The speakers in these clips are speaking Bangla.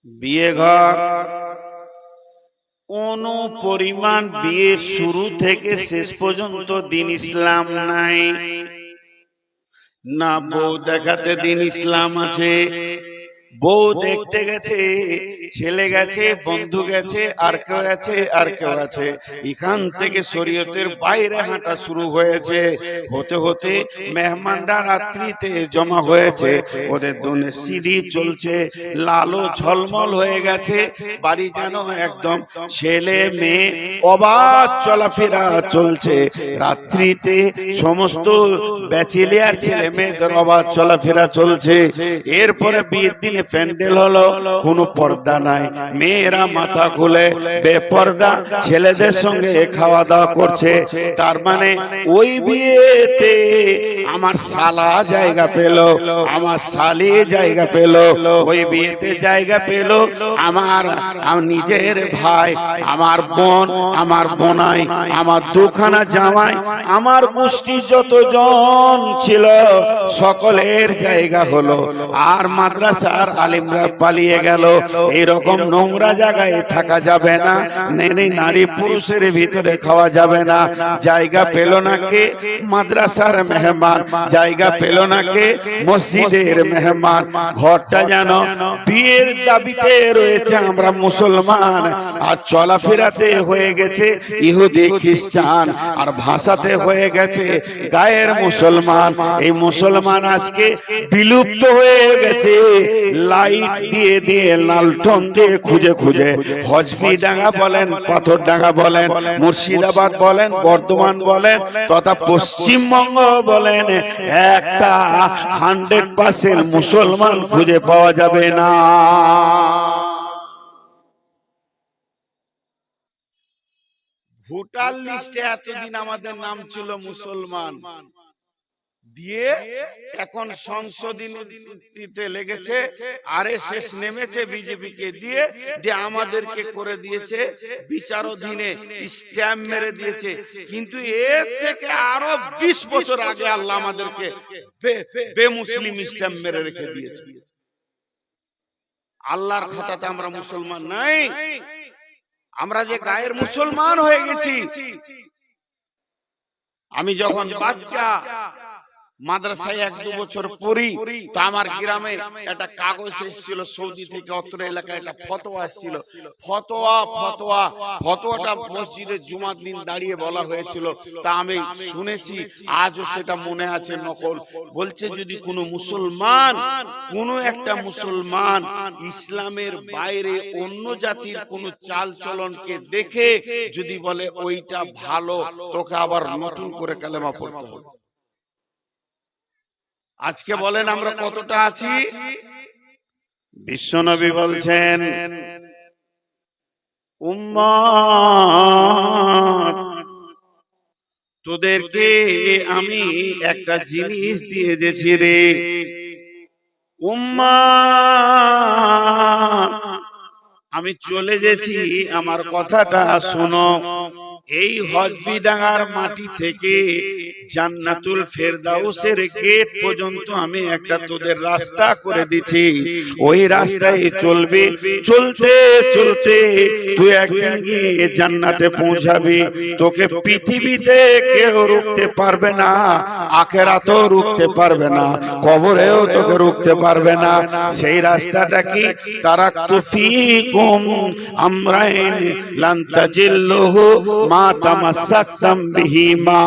বিয়ে ঘর কোনো পরিমাণ বিয়ের শুরু থেকে শেষ পর্যন্ত দিন ইসলাম নাই না। বউ দেখাতে দিন ইসলাম আছে, বউ দেখতে গেছে, ছেলে গেছে, বন্ধু গেছে, আর কেউ আছে, আর কেউ আছে, এখান থেকে শরীয়তের বাইরে হাঁটা শুরু হয়েছে। হতে হতে মেহমানরা রাত্রিতে জমা হয়েছে, ওদের দোনে সিঁড়ি চলছে, লালো ঝলমল হয়ে গেছে, বাড়ি যেন একদম ছেলে মেয়ে অবাধ চলাফেরা চলছে। রাত্রিতে সমস্ত ব্যাচেলিয়ার ছেলে মেয়েদের অবাধ চলাফেরা চলছে। এরপরে বিয়ের দিনে প্যান্ডেল হলো, কোনো পর্দা নাই, মেয়েরা মাথা খুলে বেপর্দা ছেলেদের সঙ্গে খাওয়া দাওয়া করছে। তার মানে ওই বিয়েতে আমার শালা জায়গা পেল, আমার শালি জায়গা পেল, ওই বিয়েতে জায়গা পেল আমার নিজের ভাই, আমার বোন, আমার বোনাই, আমার দুখানা জামাই, আমার গোষ্ঠী যতজন ছিল সকলের জায়গা হলো। আর মাদ্রাসার আলিমরা পালিয়ে গেল। এরকম নোংরা জায়গায় থাকা যাবে না, নারী পুরুষের ভিতরে খাওয়া যাবে না। জায়গা পেল না কে? মাদ্রাসার মেহমান। জায়গা পেল না কে? মসজিদের মেহমান। ঘরটা যেন বিয়ের দাবিতে রয়েছে আমরা মুসলমান, আর চলাফেরাতে হয়ে গেছে ইহুদি খ্রিস্টান, আর ভাষাতে হয়ে গেছে গায়ের মুসলমান। এই মুসলমান আজকে বিলুপ্ত হয়ে গেছে। লাইট দিয়ে দিয়ে, লালটন দিয়ে খুঁজে খুঁজে, হজবিডাঙ্গা বলেন, পাথরডাঙ্গা বলেন, মুর্শিদাবাদ বলেন, বর্ধমান বলেন, তথা পশ্চিমবঙ্গ বলেন, একটা 100% মুসলমান খুঁজে পাওয়া যাবে না। ভোটার লিস্টে এতদিন আমাদের নাম ছিল মুসলমান, দিয়ে এখন সংশোধনীতে লেগেছে, আরএসএস নেমেছে বিজেপি কে দিয়ে দিয়ে আমাদেরকে করে দিয়েছে বিচারাধীনে, স্ট্যাম্প মেরে দিয়েছে। কিন্তু এর থেকে আরো 20 বছর আগে আল্লাহ আমাদেরকে বেমুসলিম স্ট্যাম্প মেরে রেখে দিয়েছে। আল্লাহর খাতাতে আমরা মুসলমান নাই। আমরা যে গায়ের মুসলমান হয়ে গেছি। আমি যখন বাচ্চা মাদ্রাসায় 1-2 বছর পড়ি, তো আমার গ্রামে একটা কাগজ এসেছিল সৌদি থেকে, অত্র এলাকায় একটা ফতোয়া এসেছিল। ফতোয়াটা মসজিদে জুমার দিন দাঁড়িয়ে বলা হয়েছিল, তা আমি শুনেছি, আজও সেটা মনে আছে নকল। বলছে যদি কোনো মুসলমান, কোনো একটা মুসলমান ইসলামের বাইরে অন্য জাতির কোনো চাল চলনকে দেখে যদি বলে ওইটা ভালো, তোকে আবার নতুন করে কালেমা পড়তে হবে। আজকে বলেন আমরা কতটা আছি? বিশ্বনবী বলছেন, উম্মত, তোদেরকে আমি একটা জিনিস দিয়ে দিয়েছি রে উম্মত, আমি চলে গেছি, আমার কথাটা শোনো। এই হজবিডাঙ্গার মাটি থেকে জান্নাতুল ফেরদাউসের গেট পর্যন্ত আমি একটা তোদের রাস্তা করে দিছি। ওই রাস্তায় চলবে, চলতে চলতে তুই একদিন গিয়ে জান্নাতে পৌঁছাবি। তোকে পৃথিবীতে কেউ রুখতে পারবে না, আখিরাতেও রুখতে পারবে না, কবরেও তোকে রুখতে পারবে না। সেই রাস্তাটা কি? তারাকতু ফীকুম আমরাইন লান তাজিল্লুহু মা তামাসসাকতাম বিহিমা।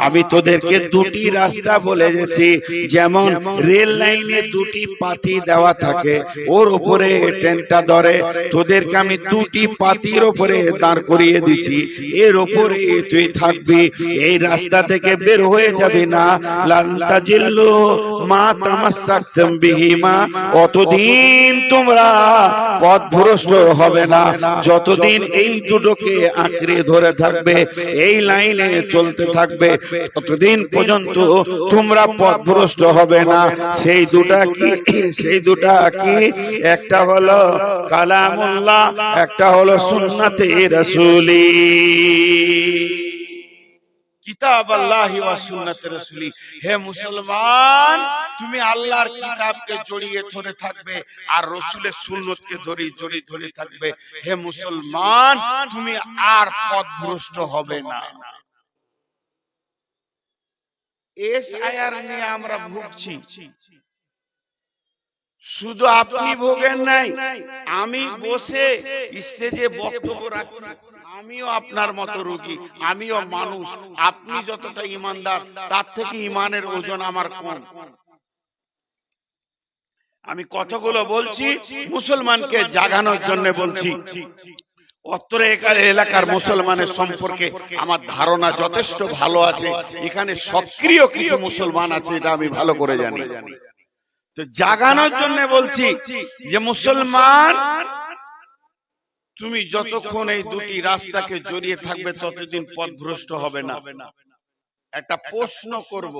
আমি তোদেরকে দুটি রাস্তা বলে গেছি। যেমন রেল লাইনে দুটি পাতি দেওয়া থাকে, ওর উপরে ট্রেনটা ধরে, তোদেরকে আমি দুটি পাতির উপরে দাঁড় করিয়ে দিছি, এর উপরে তুই থাকবি, এই রাস্তা থেকে বের হয়ে যাবি না। লান তাজিল্লু মা তামাসসাকতাম বিহিমা, অতদিন তোমরা পথভ্রষ্ট হবে না, যতদিন এই দুটোকে আঁকড়ে ধরে থাকবে, এই লাইনে চলতে থাকবে, ততদিন পর্যন্ত তোমরা পথভ্রষ্ট হবে না। সেই দুটা কি? সেই দুটা কি? একটা হলো কালামুল্লাহ, একটা হলো সুন্নাতে রাসূলি। কিতাব আল্লাহি ওয়া সুন্নাতে রাসূলি। হে মুসলমান, তুমি আল্লাহর কিতাবকে জড়িয়ে ধরে থাকবে আর রাসূলের সুন্নতকে ধরে থাকবে। হে মুসলমান, তুমি আর পথভ্রষ্ট হবে না। এসআইআর নিয়ে আমরা ভুগছি, শুধু আপনি ভোগেন নাই, আমি বসে স্টেজে বক্তব্য রাখি, আমিও আপনার মতো রোগী, আমিও মানুষ। আপনি যতটা ইমানদার, তার থেকে ইমানের ওজন আমার কম। আমি কথাগুলো বলছি মুসলমানকে জাগানোর জন্য বলছি। অত্র এলাকার মুসলমানের সম্পর্কে আমার ধারণা যথেষ্ট ভালো আছে। এখানে সক্রিয় কিছু মুসলমান আছে, এটা আমি ভালো করে জানি। তো জাগানোর জন্য বলছি যে মুসলমান, তুমি যতক্ষণ এই দুটি রাস্তাকে জড়িয়ে থাকবে ততদিন পথভ্রষ্ট হবে না। একটা প্রশ্ন করব,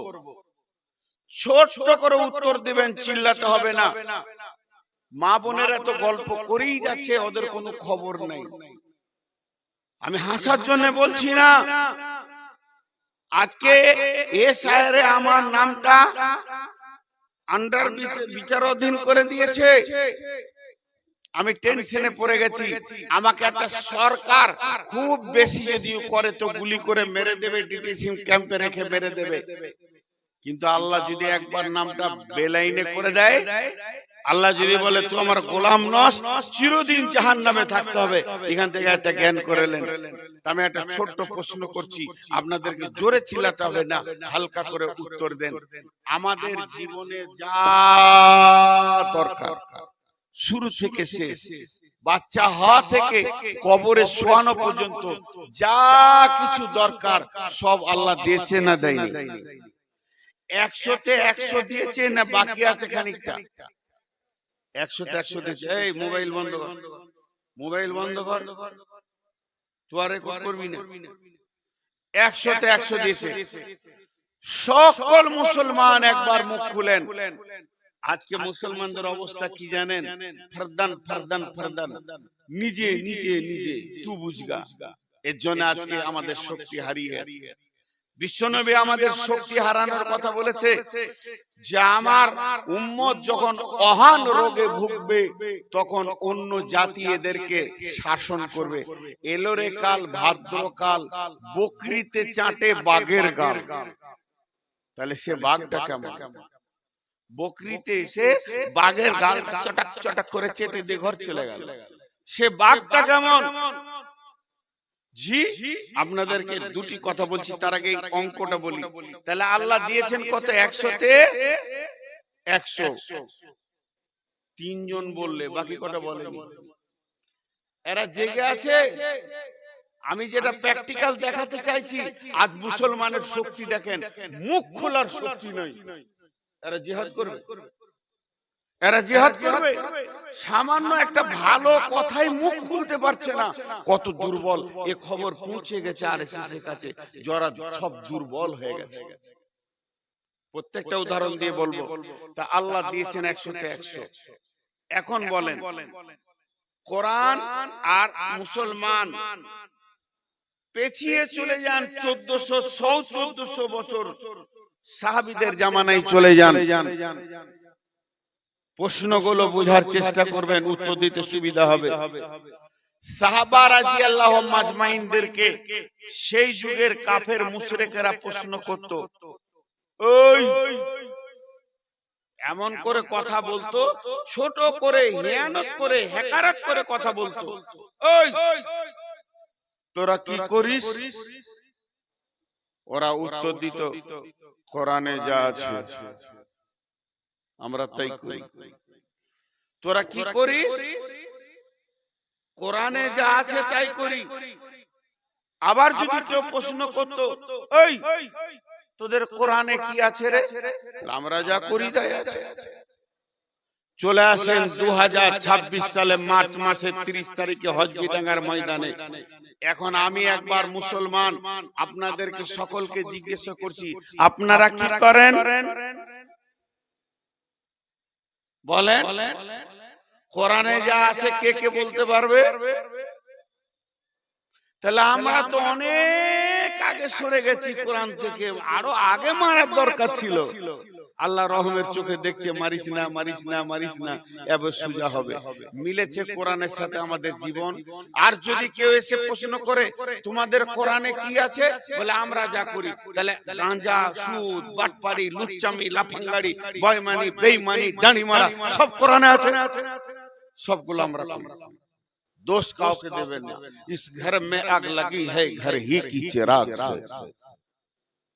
ছোট্ট করে উত্তর দিবেন, চিল্লাতে হবে না। মা বোনেরা তো গল্প করেই যাচ্ছে, ওদের কোনো খবর নেই। আমি হাসার জন্য বলছি না। আজকে এসআইআর এ আমার নামটা আন্ডার বিচারাধীন করে দিয়েছে। আমি টেনশনে পড়ে গেছি। আমাকে একটা সরকার খুব বেশি যদি করে তো গুলি করে মেরে দেবে, ডিটেনশন ক্যাম্পে রেখে মেরে দেবে। কিন্তু আল্লাহ যদি একবার নামটা বেলাইনে করে দেয়, আল্লাহ যদি বলে তুই আমার গোলাম নস, চিরদিন জাহান্নামে থাকতে হবে, এখান থেকে একটা জ্ঞান করেলেন। আমি একটা ছোট্ট প্রশ্ন করছি, আপনাদেরকে জোরে চিল্লাতে হবে না, হালকা করে উত্তর দেন। আমাদের জীবনে যা দরকার, শুরু থেকে শেষ, বাচ্চা হওয়া থেকে কবরে শোয়ানো পর্যন্ত যা কিছু দরকার সব আল্লাহ দিয়েছে না দেয়নি? 100-তে 100 দিয়েছে না বাকি আছে খানিকটা? 100-তে 100 দিয়েছে। এই মোবাইল বন্ধ কর, মোবাইল বন্ধ কর, তুই আর রেকর্ড করবি না। 100-তে 100 দিয়েছে। সকল মুসলমান একবার মুখ খুলেন। আজকে মুসলমানদের অবস্থা কি জানেন? ফরদান ফরদান ফরদান, নিজে নিজে নিজে তু বুঝগা। এর জন্য আজকে আমাদের শক্তি হারিয়ে গেছে। বিশ্বনবী আমাদের শক্তি হারানোর কথা বলেছে যে আমার উম্মত যখন অহান রোগে ভুগবে তখন অন্য জাতি এদেরকে শাসন করবে। এলোরে কাল ভাদ্রকাল, বকরিতে চাটে বাঘের গাল। তাহলে সে বাঘটা কেমন? বকরিতে এসে বাঘের গাল চটাক চটাক করে চেটে দিয়ে ঘর চলে গেল, সে বাঘটা কেমন? জি, আপনাদেরকে দুটি কথা বলছি, তার আগে অঙ্কটা বলি। তাহলে আল্লাহ দিয়েছেন কত? 100-তে 100। 3 জন বললে, বাকি কটা বলেনি। এরা জেগে আছে। আমি যেটা প্র্যাকটিক্যাল দেখাতে চাইছি, আজ মুসলমানের শক্তি দেখেন, মুখ খোলার শক্তি নয়। এরা জিহাদ করবে, এরা জিহাদ করবে। সামান্য একটা ভালো কথাই মুখ খুলতে পারছে না, কত দুর্বল। এ খবর পৌঁছে গেছে আরএসএস এর কাছে, যারা সব দুর্বল হয়ে গেছে। প্রত্যেকটা উদাহরণ দিয়ে বলবো। তা আল্লাহ দিয়েছেন 100-তে 100। এখন বলেন, কোরআন আর মুসলমান পেছিয়ে চলে যান 1400 বছর, সাহাবীদের জামানায় চলে যান। প্রশ্নগুলো বোঝার চেষ্টা করবেন, উত্তর দিতে সুবিধা হবে। সাহাবা রাদিয়াল্লাহু মাজমাইনদেরকে সেই যুগের কাফের মুশরিকেরা প্রশ্ন করত, ওই এমন করে কথা বলতো, ছোট করে হিয়ানত করে হেকারত করে কথা বলতো, ওই তোরা কি করিস? ওরা উত্তর দিত, কোরআনে যা আছে আমরা তাই করি। তোরা কি করিস? কোরআনে যা আছে তাই করি। আবার যদি কেউ প্রশ্ন করত, ওই তোদের কোরআনে কি আছে রে? আমরা যা করি তাই আছে। চলে আসেন 2026 সালে মার্চ মাসের 30 তারিখে হজবিডাঙ্গার ময়দানে। এখন আমি একবার মুসলমান আপনাদেরকে সকলকে জিজ্ঞাসা করছি, আপনারা কি করেন? বলেন, কোরআনে যা আছে কে কে বলতে পারবে? তাহলে আমরা তো অনেক আগে সরে গেছি কোরআন থেকে, আরো আগে মারার দরকার ছিল। আল্লাহ রহমের চোখে দেখছে, মারিস না মারিস না মারিস না, এবার সোজা হবে। মিলেছে কোরআনের সাথে আমাদের জীবন। আর যদি কেউ এসে প্রশ্ন করে তোমাদের কোরআনে কি আছে, বলে আমরা যা করি, তাহলে গাঁজা, সুদ, বাটপারি, লুচ্চামি, লাফাঙ্গাড়ি, বয়মানি, বেঈমানি, ডাঁড়ি মারা সব কোরআনে আছে। সবগুলো আমরা করি। दोष কাউকে দেবেন না। इस घर में आग लगी है घर ही की चिराग से।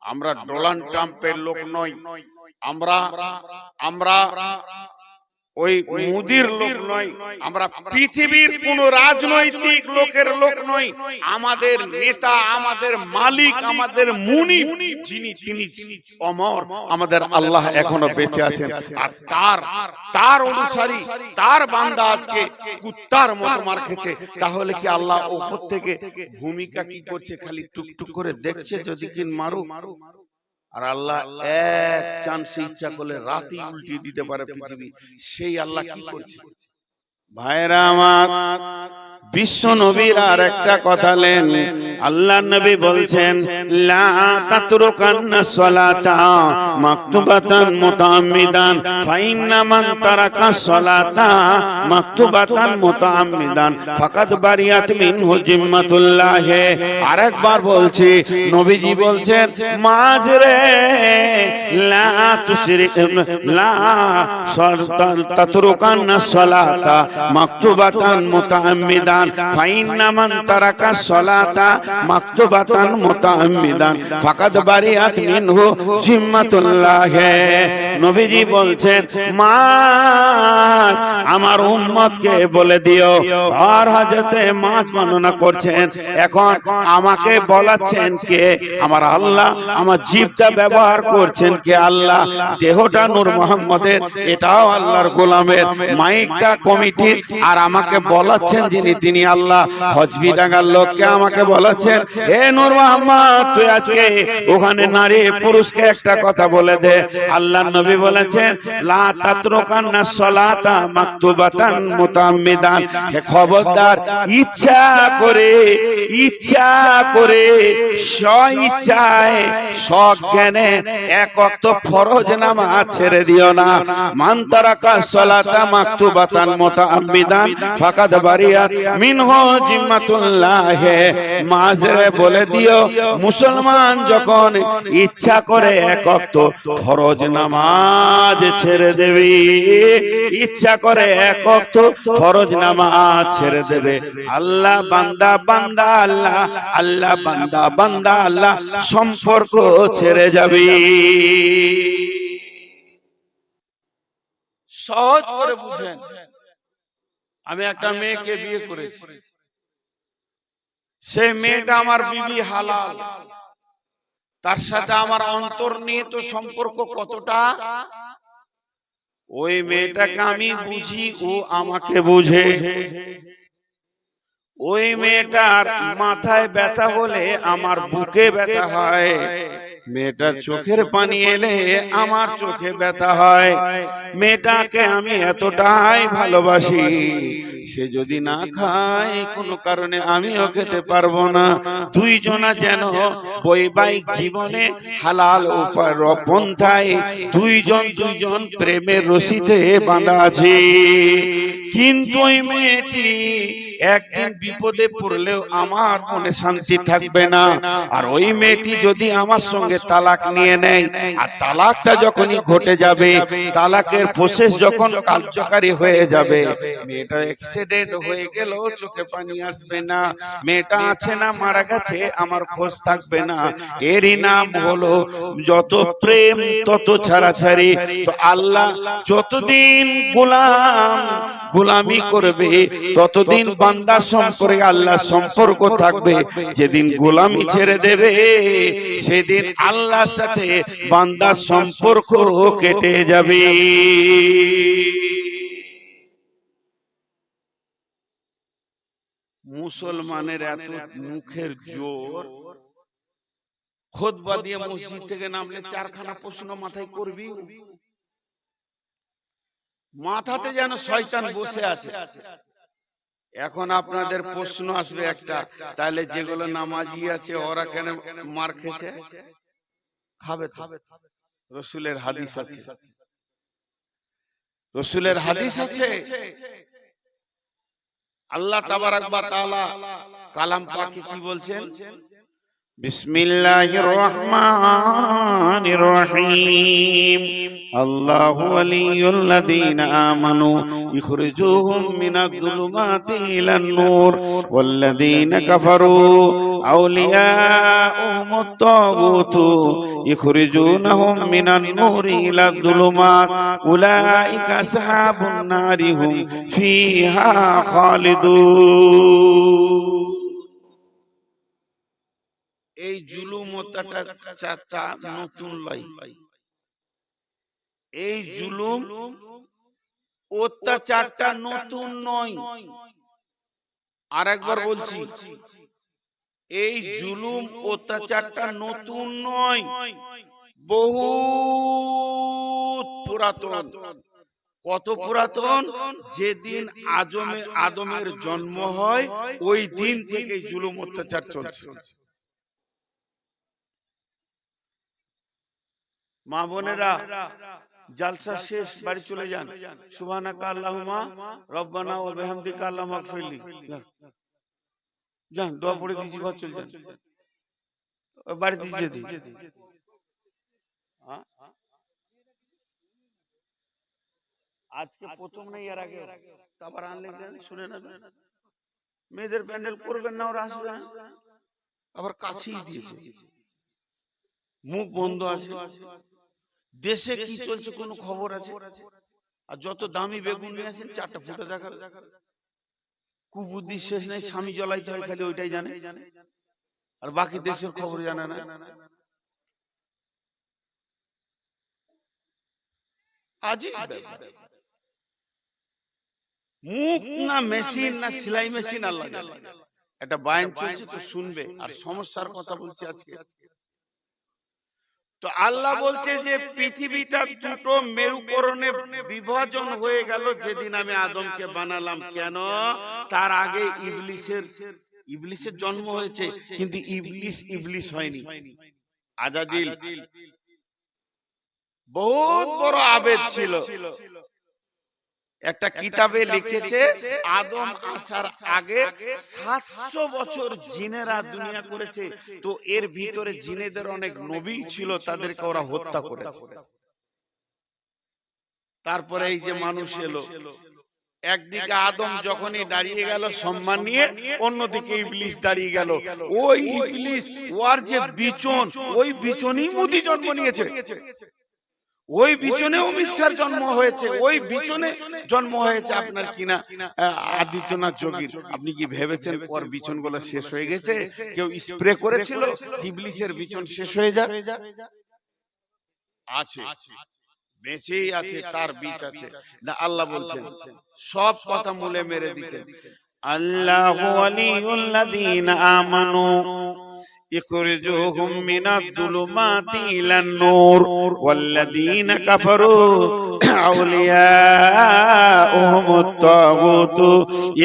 আমরা ডোনাল্ড ট্রাম্পের লোক নই, আমরা ওই মোদির লোক নই, আমরা পৃথিবীর কোন রাজনৈতিক লোকের লোক নই। আমাদের নেতা, আমাদের মালিক, আমাদের মুনিব যিনি, তিনি অমর, আমাদের আল্লাহ এখনো বেঁচে আছেন। আর তার অনুসারী, তার বান্দা আজকে কুত্তার মতো মার খেছে। তাহলে কি আল্লাহ উপর থেকে ভূমিকা কি করছে? খালি টুকটুক করে দেখছে যদি কিন মারু। আর আল্লাহ এক চান্স ইচ্ছা করলে রাতই উল্টিয়ে দিতে পারে পৃথিবী। সেই আল্লাহ কি করছে? ভাইরা আমার, বিশ্ব নবীর আর একটা কথা লেন। আল্লাহ নবী বলছেন, লা তাতরুকান্না সালাতা মাকতুবাতান মুতাআম্মিদান ফাইন্না মান তারাকা সালাতা মাকতুবাতান মুতাআম্মিদান ফাকাদ বারিয়াত মিনহু জিম্মাতুল্লাহ। আরেকবার বলছি, নবীজি বলছেন, মাঝরে লা তুশরিক লা তাতরুকান্না সালাতা মাকতুবাতান মুতাআম্মিদান ফাইন্না মান তারাকা সালাতা মাকতুবাতান মুতাআম্মিদান ফাকাদ বারিয়াত মিনহু জিম্মাতুল্লাহ। নবীজি বলছেন, মা আমার উম্মতকে বলে দিও। আর হযরতে মাছ বর্ণনা করছেন, এখন আমাকে বলাচ্ছেন কে? আমার আল্লাহ। আমার জিহ্বা ব্যবহার করছেন কে? আল্লাহ। দেহটা নূর মুহাম্মদের, এটাও আল্লাহর গোলামের। মাইকটা কমিটির, আর আমাকে বলাচ্ছেন যিনি, তিনি আল্লাহ। হজবিডাঙ্গার লোককে আমাকে বলেছেন, হে নূর মুহাম্মদ, তুই আজকে ওখানে নারী পুরুষকে একটা কথা বলে দে। আল্লাহর নবী বলেছেন, লা তাতরুকান্না সালাতা মাকতুবাতান মুতাআম্মিদান। হে খবরদার, ইচ্ছা করে স্বইচ্ছায় সজ্ঞানে এক ওয়াক্ত ফরজ নামাজ ছেড়ে দিও না। মান তারাকা সালাতা মাকতুবাতান মুতাআম্মিদান ফাকাদ বারিয়াত মিনহু জিম্মাতুল্লাহ। মাঝরে বলে দিও, মুসলমান যখন ইচ্ছা করে এক ওয়াক্ত ফরজ নামাজ ছেড়ে দেবে, ইচ্ছা করে এক ওয়াক্ত ফরজ নামাজ ছেড়ে দেবে, আল্লাহ বান্দা বান্দা আল্লাহ, আল্লাহ বান্দা বান্দা আল্লাহ সম্পর্ক ছেড়ে যাবে। সহজ করে বুঝেন। আমি একটা মেয়েকে বিয়ে করেছি, সেই মেয়েটা আমার বিবি হালাল, তার সাথে আমার অন্তর্নিহিত সম্পর্ক কতটা, ওই মেয়েটাকে আমি বুঝি, ও আমাকে বুঝে। ওই মেয়েটার মাথায় ব্যথা হলে আমার বুকে ব্যথা হয়, মেয়েটার চোখের পানি এলে আমার চোখে ব্যথা হয়। মেয়েটাকে আমি এতটাই ভালোবাসি, সে যদি না খায় কোনো কারণে আমিও খেতে পারবো না। দুইজনা যেন বৈবাহিক জীবনে হালাল পন্থায় দুইজন প্রেমের রশিতে বাঁধা আছে। কিন্তু ওই মেয়েটি একদিন বিপদে পড়লেও আমার মনে শান্তি থাকবে না। আর ওই মেয়েটি যদি আমার সঙ্গে তালাক নিয়ে নেয়, আর তালাকটা যখনই ঘটে যাবে, তালাকের প্রসেস যখন কার্যকারী হয়ে যাবে, মেয়েটা অ্যাক্সিডেন্ট হয়ে গেল, চোখে পানি আসবে না। মেয়েটা আছে না মারা গেছে, আমার খোঁজ থাকবে না। এরই নাম হলো যত প্রেম তত ছাড়াছাড়ি। তো আল্লাহ যতদিন গোলামি করবে, ততদিন বান্দা সম্পর্কে আল্লাহ সম্পর্ক থাকবে। যেদিন গোলামি ছেড়ে দেবে, সেদিন আল্লাহর সাথে বান্দার সম্পর্ক কেটে যাবে। মুসলমানের এত মুখের জোর, খুতবা দিয়ে মসজিদ থেকে নামলে চারখানা প্রশ্ন মাথায় করবি, মাথাতে যেন শয়তান বসে আছে। এখন আপনাদের প্রশ্ন আসবে একটা, তাহলে যেগুলো নামাজি আছে ওরা কেন মার খেয়েছে? খাবে তো, রসুলের হাদিস আছে, রসুলের হাদিস আছে। আল্লাহ তাবারাক ওয়া তাআলা কালাম পাকে কি বলছেন? বিসমিল্লাহির রহমানির রহিম। আল্লাহু ওয়ালিয়ুল্লাযীনা আমানু ইখরিজুহুম মিনাজ যুলুমাতি ইলান নূর ওয়াল্লাযীনা কাফারু আউলিয়াউহুমুত তাগুতু ইখরিজুনাহুম মিনান নূরি ইলাজ যুলুমাত উলাইকা আসহাবুন নারি হুম ফিহা খালিদুন। এই জুলুম অত্যাচারটা নতুন লয়, এই জুলুম অত্যাচারটা নতুন নয়। আরেকবার বলছি, এই জুলুম অত্যাচারটা নতুন নয়, বহুত পুরাতন। কত পুরাতন? যেদিন আদমের জন্ম হয় ওই দিন থেকে জুলুম অত্যাচার চলছে। মা বোনেরা, জালসা শেষ, বাড়ি চলে যান। সুবহানাকা আল্লাহুম্মা রব্বানা ওয়া বিহামদিকা আল্লাহুম্মা গফিরলি। যান, দোয়া পড়ে দিয়েছি, ঘর চলে যান, বাড়িতে দিয়ে দিই। আজকে প্রথম নেই, এর আগে আবার আনলে শুনে না, মেয়েদের প্যান্ডেল করবেন না, ওরা আসবে, আবার কাছেই দিয়েছে, মুখ বন্ধ আছে। দেশে কি চলছে কোন খবর আছে? আর যত দামি বেগুন নিয়ে আসেন চারটা ফুটে দেখাবে, কুবুদ্ধি শেষ নাই, স্বামী জ্বলাইতে হয় খালি ওইটাই জানে, আর বাকি দেশের খবর জানে না। আজি মুখ না মেশিন না সেলাই মেশিন, আল্লাহ জানে। একটা বায়ান চলছে তো শুনবে, আর সমস্যার কথা বলছি আজকে। তো আল্লাহ বলছে যে পৃথিবীটা দুটো মেরুকরণে বিভাজন হয়ে গেল যেদিন আমি আদমকে বানালাম। কেন? তার আগে ইবলিসের জন্ম হয়েছে, কিন্তু ইবলিস হয়নি। আজাদিল বহুত বড় আবেদ ছিল। একটা কিতাবে লিখেছে আদম আসার আগে 700 বছর জিনেরা দুনিয়া করেছে। তো এর ভিতরে জিনেদের অনেক নবী ছিল, তাদেরকে ওরা হত্যা করেছে। তারপরে এই যে মানুষ এলো, একদিকে আদম যখনই দাঁড়িয়ে গেল সম্মান নিয়ে, অন্যদিকে ইবলিস দাঁড়িয়ে গেল। ওই ইবলিস, ওর যে বিচন, ওই বিচনই মুদি জন্ম নিয়েছে, ওই বিচনে অমিশ্বার জন্ম হয়েছে, ওই বিচনে জন্ম হয়েছে আপনার কিনা আদিত্যনাথ যোগীর। আপনি কি ভেবেছেন ওর বিচন গুলো শেষ হয়ে গেছে? কেউ স্প্রে করেছিল ইবলিসের বিচন শেষ হয়ে যাক? আছে, বেঁচেই আছে, তার বীজ আছে। না, আল্লাহ বলছেন সব কথা মূলে মেরে দিচ্ছেন। আল্লাহু ওয়ালিয়ুল্লাযীনা আমানু ইখরিজুহুম মিনাজ যুলুমাতি ইলান নূর ওয়াল্লাযীনা কাফারু আউলিয়াউহুমুত তাগুতু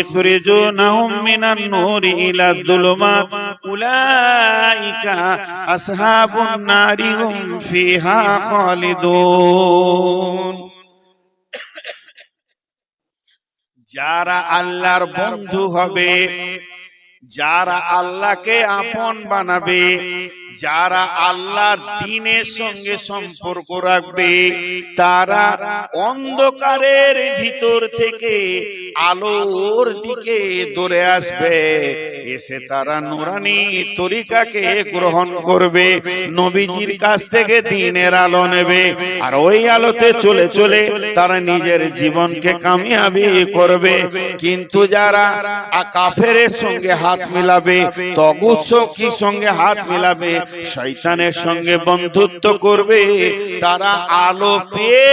ইখরিজুনাহুম মিনান নূরি ইলাজ যুলুমাত উলাইকা আসহাবুন নারি হুম ফিহা খালিদুন। যারা আল্লাহর বন্ধু হবে, যারা আল্লাহকে আপন বানাবে, যারা আল্লাহর দ্বীনের সঙ্গে সম্পর্ক রাখবে, তারা অন্ধকারের ভিতর থেকে আলোর দিকে দৌড়ে আসবে, এসে তারা নুরানি তরিকাকে গ্রহণ করবে, নবীজির কাছ থেকে দ্বীনের আলো নেবে, আর ওই আলোতে চলে চলে তারা নিজের জীবনকে কামিয়াবি করবে। কিন্তু যারা কাফেরের সঙ্গে হাত মিলাবে, তাগুত শক্তির সঙ্গে হাত মিলাবে, শয়তানের সঙ্গে বন্ধুত্ব করবে, তারা আলো পেয়ে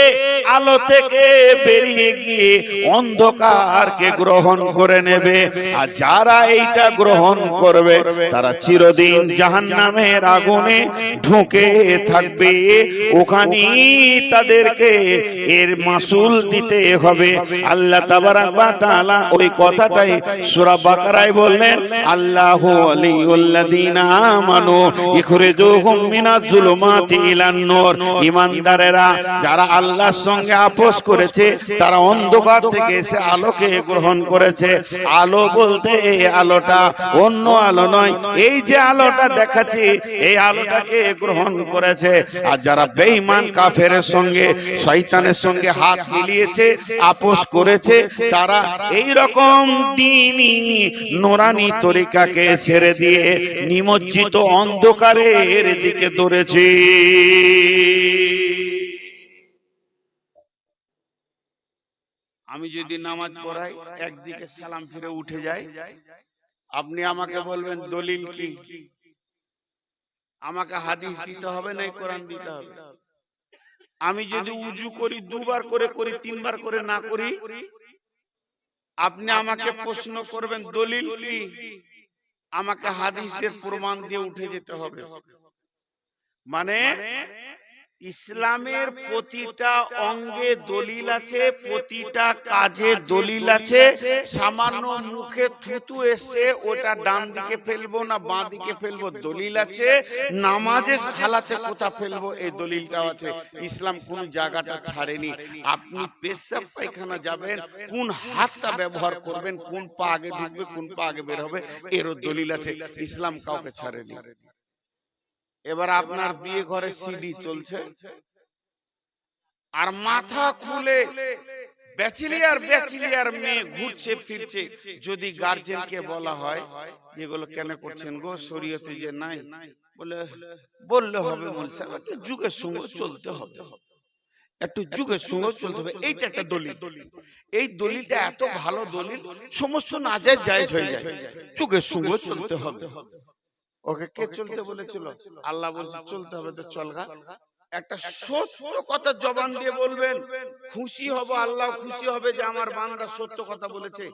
আলো থেকে বেরিয়ে গিয়ে অন্ধকারকে গ্রহণ করে নেবে। আর যারা এইটা গ্রহণ করবে তারা চিরদিন জাহান্নামের আগুনে ঢুকে থাকবে, ওখানেই তাদেরকে এর মাসুল দিতে হবে। আল্লাহ তাবারাক ওয়া তাআলা ওই কথাটাই সূরা বাকারায় বললেন, আল্লাহু ওয়ালিউল্লাযিনা আমানু ইখরিজুহুম মিনাজ যুলুমাতি ইলান নূর। ঈমানদারেরা যারা আল্লাহর সঙ্গে আপোস করেছে তারা অন্ধকার থেকে এসে আলোকে গ্রহণ করেছে। আলো বলতে এই আলোটা অন্য আলো নয়, এই যে আলোটা দেখাচ্ছি এই আলোটাকে গ্রহণ করেছে। আর যারা বেঈমান কাফেরের সঙ্গে শয়তানের সঙ্গে হাত মিলিয়েছে, আপোস করেছে, তারা এই রকম দ্বীনি নূরানি তরিকাকে ছেড়ে দিয়ে নিমজ্জিত অন্ধকারের দিকে দৌড়েছে। আমি যদি নামাজ পড়াই একদিকে সালাম ফিরে উঠে যাই, আপনি আমাকে বলবেন দলিল কি? আমাকে হাদিস দিতে হবে না কোরআন দিতে হবে? আমি যদি উজু করি দুবার করে করি, তিনবার করে না করি, আপনি আমাকে প্রশ্ন করবেন দলিল কি? আমাকে হাদিস দিয়ে প্রমাণ দিয়ে উঠে যেতে হবে। মানে ইসলামের প্রতিটা অঙ্গে দলিল আছে, প্রতিটা কাজে দলিল আছে। সামান্য মুখে থুতু এসে ওটা ডান দিকে ফেলবো না বাঁ দিকে ফেলবো দলিল আছে। নামাজে হালাতে কোথা ফেলবো এই দলিলটাও আছে। ইসলাম কোন জায়গাটা ছাড়েনি। আপনি পেশাব পায়খানা যাবেন, কোন হাতটা ব্যবহার করবেন, কোন পা আগে ঢুকবে কোন পা আগে বের হবে, এরও দলিল আছে। ইসলাম কাউকে ছাড়েনি। এবার আপনার বিয়ে ঘরে সিডি চলছে আর মাথা খুলে ব্যাচেলিয়ার মেয়ে ঘুরছে ফিরছে, যদি গার্জেনকে বলা হয় এগুলো কেন করছেন গো, শরীয়তে যে নাই, বললে হবে যুগের সঙ্গে চলতে হবে, একটু যুগের সঙ্গে চলতে হবে। এইটা একটা দলিল। এই দলিলটা এত ভালো দলিল, সমস্ত নাজায়েজ জায়েজ হয়ে যায়। যুগের সঙ্গে চলতে হবে। ওকে কে চলতে বলেছিল? আল্লাহ বলছে চলতে হবে তো চলগা। একটা সত্য কথা জবান দিয়ে বলবেন, খুশি হব, আল্লাহ খুশি হবে যে আমার বান্দা সত্য কথা বলেছে।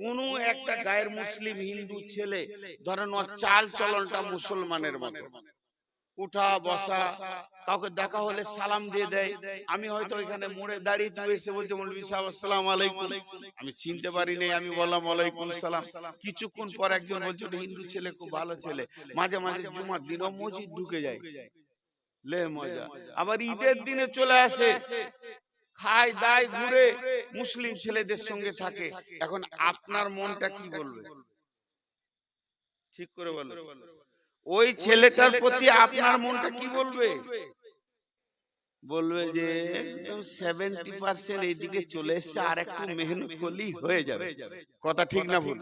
কোন একটা গায়ের মুসলিম হিন্দু ছেলে ধরেন ওর চাল চলনটা মুসলমানের মতো, উঠা বসা, কাউকে দেখা হলে সালাম দিয়ে দেয়। আমি হয়তো ওইখানে মোড়ে দাঁড়িয়ে এসে বলছে মৌলভী সাহেব আসসালামু আলাইকুম, আমি চিনতে পারি নাই, আমি বললাম ওয়ালাইকুম সালাম। কিছুক্ষণ পর একজন বলছে হিন্দু ছেলে, খুব ভালো ছেলে, মাঝে মাঝে জুমার দিনও মসজিদ ঢুকে যায়, লে মজা। আবার ঈদের দিনে চলে আসে, খায় দায় ঘুরে, মুসলিম ছেলেদের সঙ্গে থাকে। এখন আপনার মনটা কি বলবে? ঠিক করে বলো, ওই ছেলেটার প্রতি আপনার মনটা কি বলবে? বলবে যে একদম 70% এইদিকে চলে এসছে, আর একটু মেহনত করলেই হয়ে যাবে। কথা ঠিক না ভুল?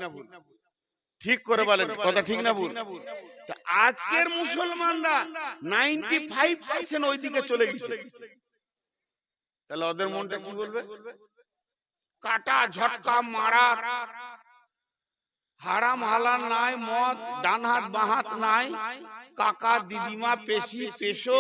ঠিক করে বলেন, কথা ঠিক না ভুল? আজকের মুসলমানরা 95% ওইদিকে চলে গেছে, তাহলে ওদের মনটা কি বলবে? কাটা ঝটকা মারা, হারাম হালাল নাই, মদ ডান হাত বাঁ হাত নাই, কাকা দিদিমা পেশি পেশো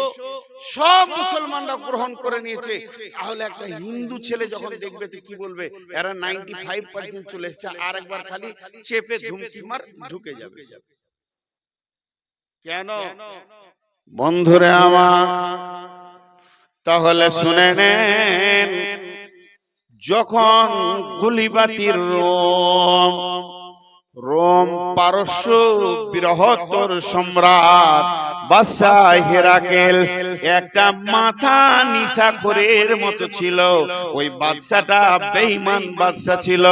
সব মুসলমানরা গ্রহণ করে নিয়েছে। তাহলে একটা হিন্দু ছেলে যখন দেখবে তো কি বলবে? এরা 95% চলে এসেছে, আর একবার খালি চেপে ধুমকি মার ঢুকে যাবে। কেন বন্ধুরে আমার? তাহলে শুনে নেন, যখন গুলিবাতির রোম পারস্য বৃহত্তর সম্রাট বাদশাহ হেরাকেল একটা মাথা নিশাখোরের মতো ছিল। ওই বাদশাটা বেঈমান বাদশা ছিল।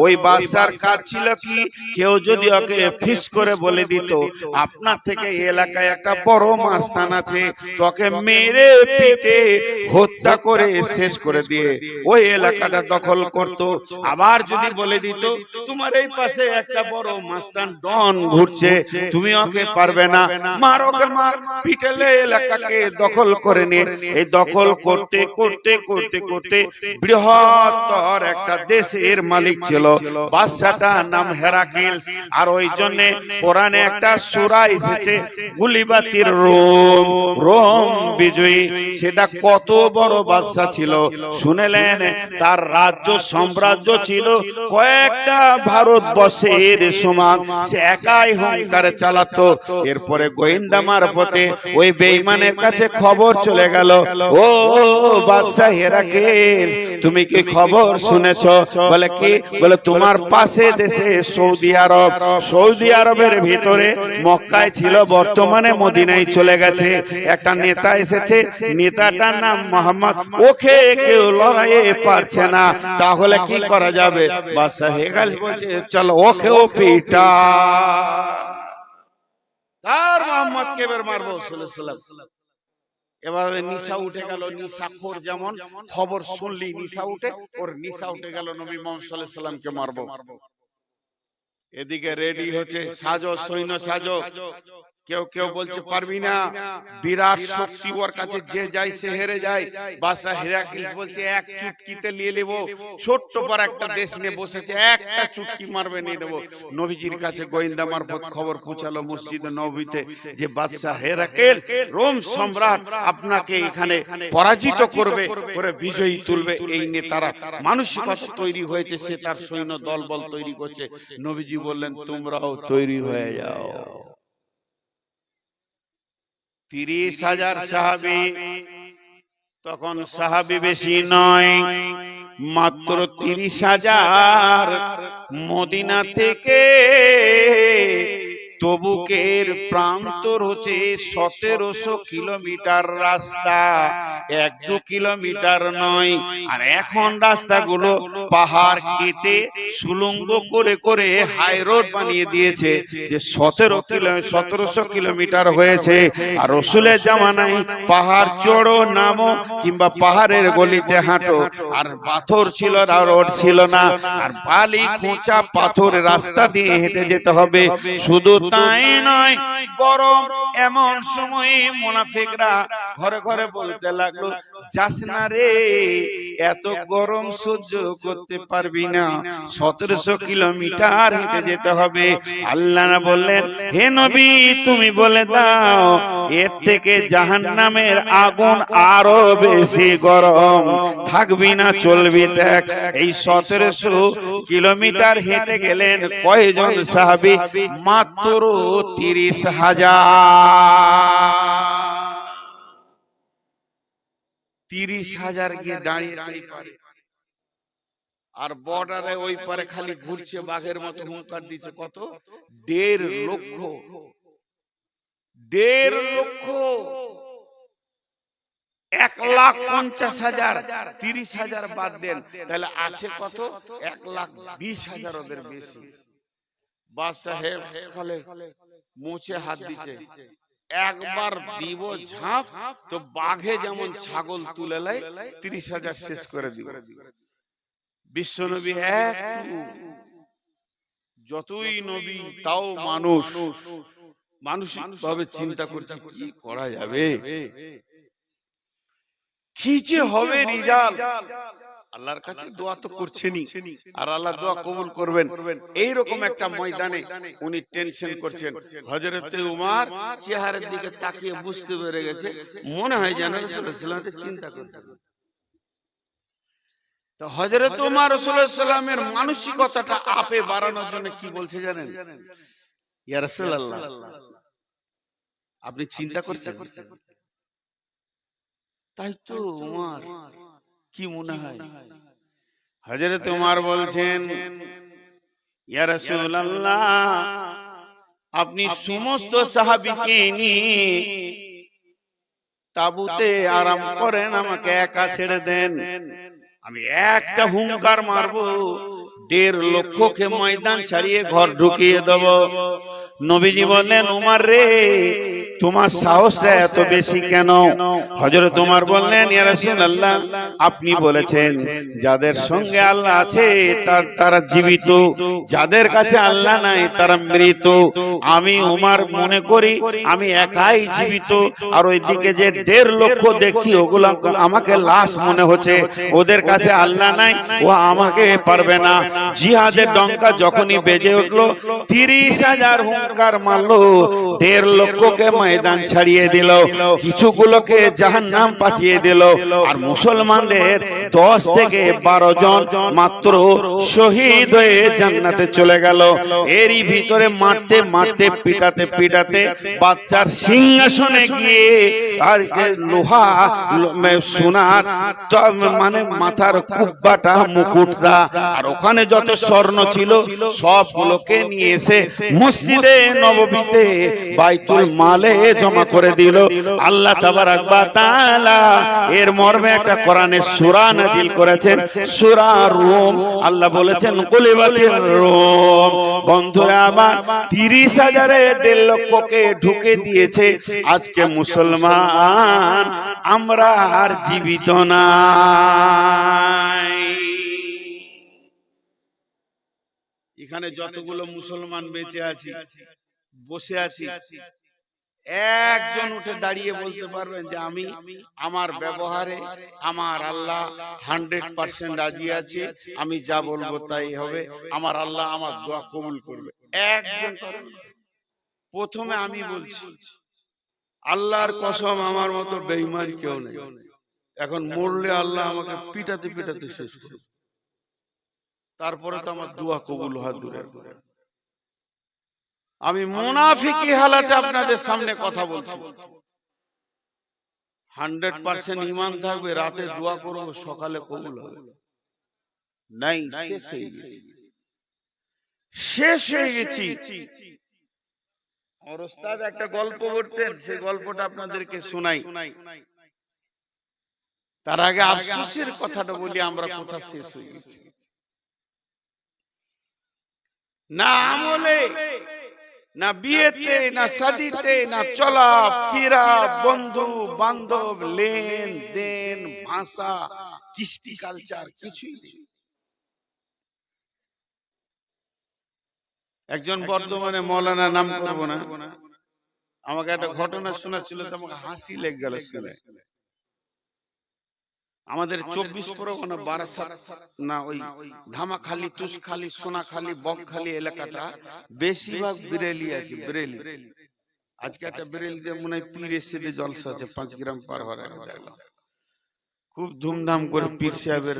ওই বাদশার কাজ ছিল কি, কেউ যদি ওকে ফিস করে বলে দিত আপনার থেকে এলাকায় একটা বড় মাস্তান আছে, তোকে মেরে পিটে হত্যা করে শেষ করে দিয়ে ওই এলাকাটা দখল করত। আবার যদি বলে দিত তোমার এই পাশে একটা বড় মাস্তান ডন ঘুরছে, তুমি ওকে পারবে না, মার ওকে মার, পিটেলে এলাকাকে দখল করে নিয়ে। এই দখল করতে করতে করতে করতে বৃহত্তর একটা দেশের মালিক ছিল। বাদশাটার নাম হেরাকেল। আর ওই জন্য কোরআনে একটা সূরা এসেছে গুলিবাতির রোম, রোম বিজয়ী। সেটা কত বড় বাদশা ছিল শুনেলেন? তার রাজ্য সাম্রাজ্য ছিল কয়েকটা ভারতবর্ষের পাশের সমান, সে একাই হুঙ্কার চালাতো। এরপরে গোয়েন্দা মারফতে ওই বেঈমানের কাছে খবর চলে গেল, ও বাদশাহ হেরাকেল, তুমি কি খবর শুনেছো? বলে কি? বলে তোমার পাশে দেশে সৌদি আরব, সৌদি আরবের ভিতরে মক্কায় ছিল, বর্তমানে মদিনায় চলে গেছে, একটা নেতা এসেছে, নেতাটার নাম মোহাম্মদ, ওকে কেউ লড়াইয়ে পারছে না, তাহলে কি করা যাবে? বাদশাহ হেরাকেল বলছে চলো ওকেও পিটা। তার মোহাম্মদকে এবার মারবো সাল্লাল্লাহু আলাইহি ওয়াসাল্লাম। এবারে নিশা উঠে গেল, নিশাখোর যেমন খবর শুনলি নিশা উঠে, ওর নিশা উঠে গেল, নবী মুহাম্মদ সাল্লাল্লাহু আলাইহি ওয়াসাল্লামকে মারবো। এদিকে রেডি হচ্ছে, সাজো সৈন্য সাজো। কেউ কেউ বলছে পারবি না, বিরাট শক্তি ওর কাছে, যে যায় সে হেরে যায়। বাদশা হেরাক্লিস বলছে এক চুটকিতে নিয়ে নেব, ছোট্ট পর একটা দেশ নিয়ে বসেছে, একটা চুটকি মারবে নিয়ে নেব। নবীজির কাছে গোয়েন্দা মারফত খবর পৌঁছালো মসজিদে নববীতে যে বাদশা হেরাক্লিস রোম সম্রাট আপনাকে এখানে পরাজিত করবে, করে বিজয়ী তুলবে। এই নিয়ে তারা মানসিকতা তৈরি হয়েছে, সে তার সৈন্য দলবল তৈরি করছে। নবীজি বললেন তোমরাও তৈরি হয়ে যাও। 30,000 সাহাবী, তখন সাহাবী বেশি নয়, মাত্র 30,000। মদিনা থেকে তবুকের প্রান্তর হচ্ছে 1700 কিলোমিটার রাস্তা, 1-2 কিলোমিটার নয়। আর এখন রাস্তাগুলো পাহাড় কেটে সুলঙ্গ করে করে হাই রোড বানিয়ে দিয়েছে, যে 1700 কিলোমিটার হয়েছে। আর রসুলের জামানায় পাহাড় চড়ো নামো কিংবা পাহাড়ের গলিতে হাঁটো, আর পাথর ছিল না, রোড ছিল না, আর বালি খোঁচা পাথর রাস্তা দিয়ে হেঁটে যেতে হবে। শুধু তাই নয়, গরম এমন সময়ে মুনাফিকরা ঘরে ঘরে বলতে লাগলো, যাস না রে, এত গরম সহ্য করতে পারবি না, 1700 কিলোমিটার হেঁটে যেতে হবে। আল্লাহ বললেন, হে নবী তুমি বলে দাও, এর থেকে জাহান্নামের আগুন আরো বেশি গরম, থাকবি না চলবি। দেখ এই 1700 কিলোমিটার হেঁটে গেলেন কয়জন সাহাবী? মাত্র 30,000। 30,000 গিয়ে দাঁড়িয়েছে। আর বর্ডারে ওই পারে খালি ঘুরছে, বাঘের মতো হুঙ্কার দিচ্ছে। কত? 1.5 লক্ষ। 1.5 লক্ষ, 1,50,000। 30,000 বাদ দেন, তাহলে আছে কত? 1,20,000, ওদের বেশি। বাদশাহ মুছে হাত দিচ্ছে, একবার দিব ঝাঁপ তো বাঘে যেমন ছাগল তুলে লাই, 30,000 শেষ করে দিব। বিশ্বনবী যতই নবী তাও মানুষ, মানসিক ভাবে চিন্তা করছে কি করা যাবে, কি যে হবে রিজাল্ট। আল্লাহর কাছে দোয়া তো করছেনই, আর আল্লাহ দোয়া কবুল করবেন। এইরকম একটা ময়দানে উনি টেনশন করছেন। হযরতে উমর চেহারার দিকে তাকিয়ে বুঝতে পেরে গেছে, মনে হয় যেন রাসূলুল্লাহ সাল্লাল্লাহু আলাইহি ওয়াসাল্লাম চিন্তা করছেন। তো হযরতে উমর রাসূলুল্লাহ সাল্লাল্লাহু আলাইহি ওয়াসাল্লামের মানসিকতাটা আপে বাড়ানোর জন্য কি বলছে জানেন? ইয়া রাসূলুল্লাহ, আপনি চিন্তা করছেন? তাই তো উমর, কি মনে হয়? হযরত উমর বলছেন, ইয়া রাসূলুল্লাহ, আপনি সমস্ত সাহাবীকে নিয়ে তাবুতে আরাম করেন, আমাকে একা ছেড়ে দেন। আমি একটা হুঙ্কার মারবো, 1.5 লক্ষকে ময়দান ছাড়িয়ে ঘর ঢুকিয়ে দেব। নবীজি বললেন, উমর রে, তোমার সাহসটা এত বেশি কেন? হযরত উমর বললেন, ইয়া রাসূলুল্লাহ, আপনি বলেছেন যাদের সঙ্গে আল্লাহ আছে তারা জীবিত, যাদের কাছে আল্লাহ নাই তারা মৃত। আমি উমর মনে করি আমি একাই জীবিত, আর ওইদিকে যে 1.5 লক্ষ দেখছি ওগুলো আমাকে লাশ মনে হচ্ছে, ওদের কাছে আল্লাহ নাই, ও আমাকে পারবে না। জিহাদের ডঙ্কা যখনই বেজে উঠলো, 30,000 হুঙ্কার মারলো, 1.5 লক্ষকে ময়দান ছাড়িয়ে দিল, কিছুগুলোকে জাহান্নাম পাঠিয়ে দিল, আর মুসলমানদের 10 থেকে 12 জন মাত্র শহীদ হয়ে জান্নাতে চলে গেল। এরই ভিতরে মারতে মারতে পিটাতে পিটাতে বাচ্চার সিংহাসনে গিয়ে আর লোহা সোনার মানে মাথার কুব্বাটা মুকুটটা আর ওখানে যত স্বর্ণ ছিল সবগুলোকে নিয়ে এসে মসজিদে নববীতে বাইতুল মালে জমা করে দিল। আল্লাহ তাবারাক ওয়া তাআলা এর মর্মে একটা কোরআনের সূরা নাযিল করেছেন, সূরা রুম। আল্লাহ বলেছেন কুলিবাতির রুম। বন্ধুরা আমার 30,000 1.5 লক্ষকে ঢুকে দিয়েছে। আজকে মুসলমান আমরা আর জীবিত নাই। এখানে যতগুলো মুসলমান বেঁচে আছি, বসে আছি, একজন উঠে দাঁড়িয়ে বলতে পারবেন যে আমি আমার ব্যবহারে আমার আল্লাহ 100% রাজি আছে, আমি যা বলবো তাই হবে, আমার আল্লাহ আমার দোয়া কবুল করবে? একজন পারেন? প্রথমে আমি বলছি, আল্লাহর কসম আমার মতো বেঈমান কেউ নেই। এখন মরলে আল্লাহ আমাকে পিটাতে পিটাতে শেষ করবে, তারপরে তো আমার দোয়া কবুল হওয়া দূরের কথা। আমি মুনাফিকি হালাতে আপনাদের সামনে কথা বলছি। 100% ঈমান থাকবে, রাতে দোয়া করব, সকালে কবুল হবে। নাই, শেষ হয়ে গেছি, শেষ হয়ে গেছি। আর ওস্তাদ একটা গল্প বলতেন, সেই গল্পটা আপনাদেরকে শোনাই। তার আগে আফসোসের কথাটা বলি, আমরা কোথা শেষ হয়ে গেছি। না আমলে, না বিয়েতে, না শাদীতে, না চলা ফিরা, বন্ধু বান্ধব, লেন দেন, ভাষা, কৃষ্টি কালচার কিছুই নেই। একজন বর্ধমানে মৌলানা, নাম করবো না, আমাকে একটা ঘটনা শোনাচ্ছিল, তো আমাকে হাসি লেগে গেল শুনে। আমাদের 24 পরগনা বারাসাত না ওই ধামাখালি, তুষখালি, সোনাখালি, বকখালি এলাকাটা বেশিরভাগ বেরেলি আছে। বেরেলি আজকে একটা বেরেলিতে মনে হয় পীর এসে জলসা আছে, 5 গ্রাম পার হওয়ার আগে দেখলাম খুব ধুমধাম করে পীর সাহেবের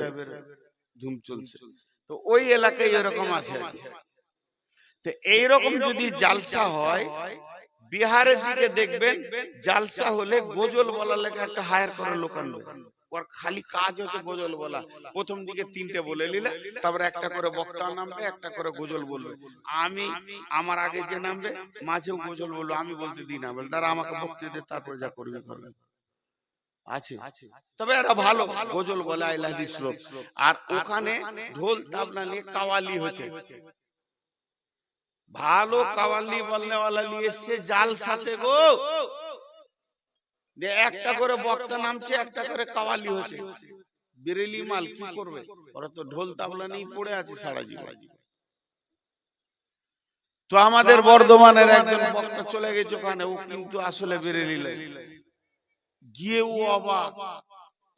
ধুম চলছে। তো ওই এলাকায় এরকম আছে। তো এইরকম যদি জালসা হয়, বিহারের দিকে দেখবেন জালসা হলে গজল বলার লেগে একটা হায়ার করে লোক আনবে। ওর খালি কাজ হচ্ছে গজল বলা। প্রথম দিকে 3টে বলে নিলে, তারপরে একটা করে বক্তা নামবে, একটা করে গজল বলবে। আমি আমার আগে যে নামবে মাঝেও গজল বলবো, আমি বলতে দিই না, বলে তারা আমাকে বক্তৃতা দিয়ে তারপরে যা করবে করবে। আছে, তবে এরা ভালো গজল বলে, আইলা হাদিস লোক। আর ওখানে ঢোল তাবলা নিয়ে কাওয়ালি হচ্ছে, ভালো কাওয়ালি বলনেওয়ালা নিয়ে এসছে জালসাতে গো। একটা করে বক্তা নামছে, একটা করে কাওয়ালি হচ্ছে। বেরেলি মাল কি করবে, ওরা তো ঢোল তাবলা নিয়ে পড়ে আছে সারা জীবন। তো আমাদের বর্ধমানের একজন বক্তা চলে গেছে ওখানে, ও কিন্তু আসলে বেরেলি গিয়ে ও অবাক,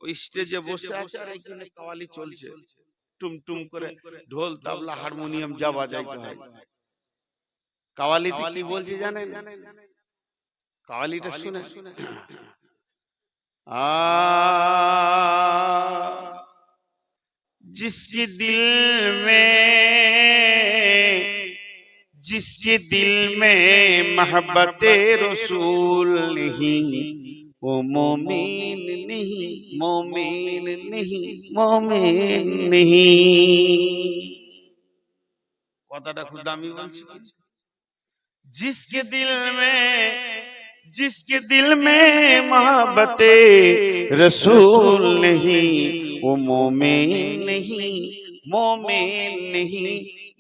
ওই স্টেজে বসে আছে আর এখানে কাওয়ালি চলছে, টুমটুম করে ঢোল তাবলা হারমোনিয়াম যা বাজাইতে হয়। কাওয়ালিতে কি বলছে জানেন? কাওয়ালিটা শুনে जिसके दिल में मोहब्बत रसूल नहीं, वो मोमिन नहीं, मोमिन नहीं, मोमिन नहीं। কথাটা খুব দামি বলছি। जिसके दिल में मोहब्बत रसूल नहीं, वो मोमिन नहीं, मोमिन नहीं,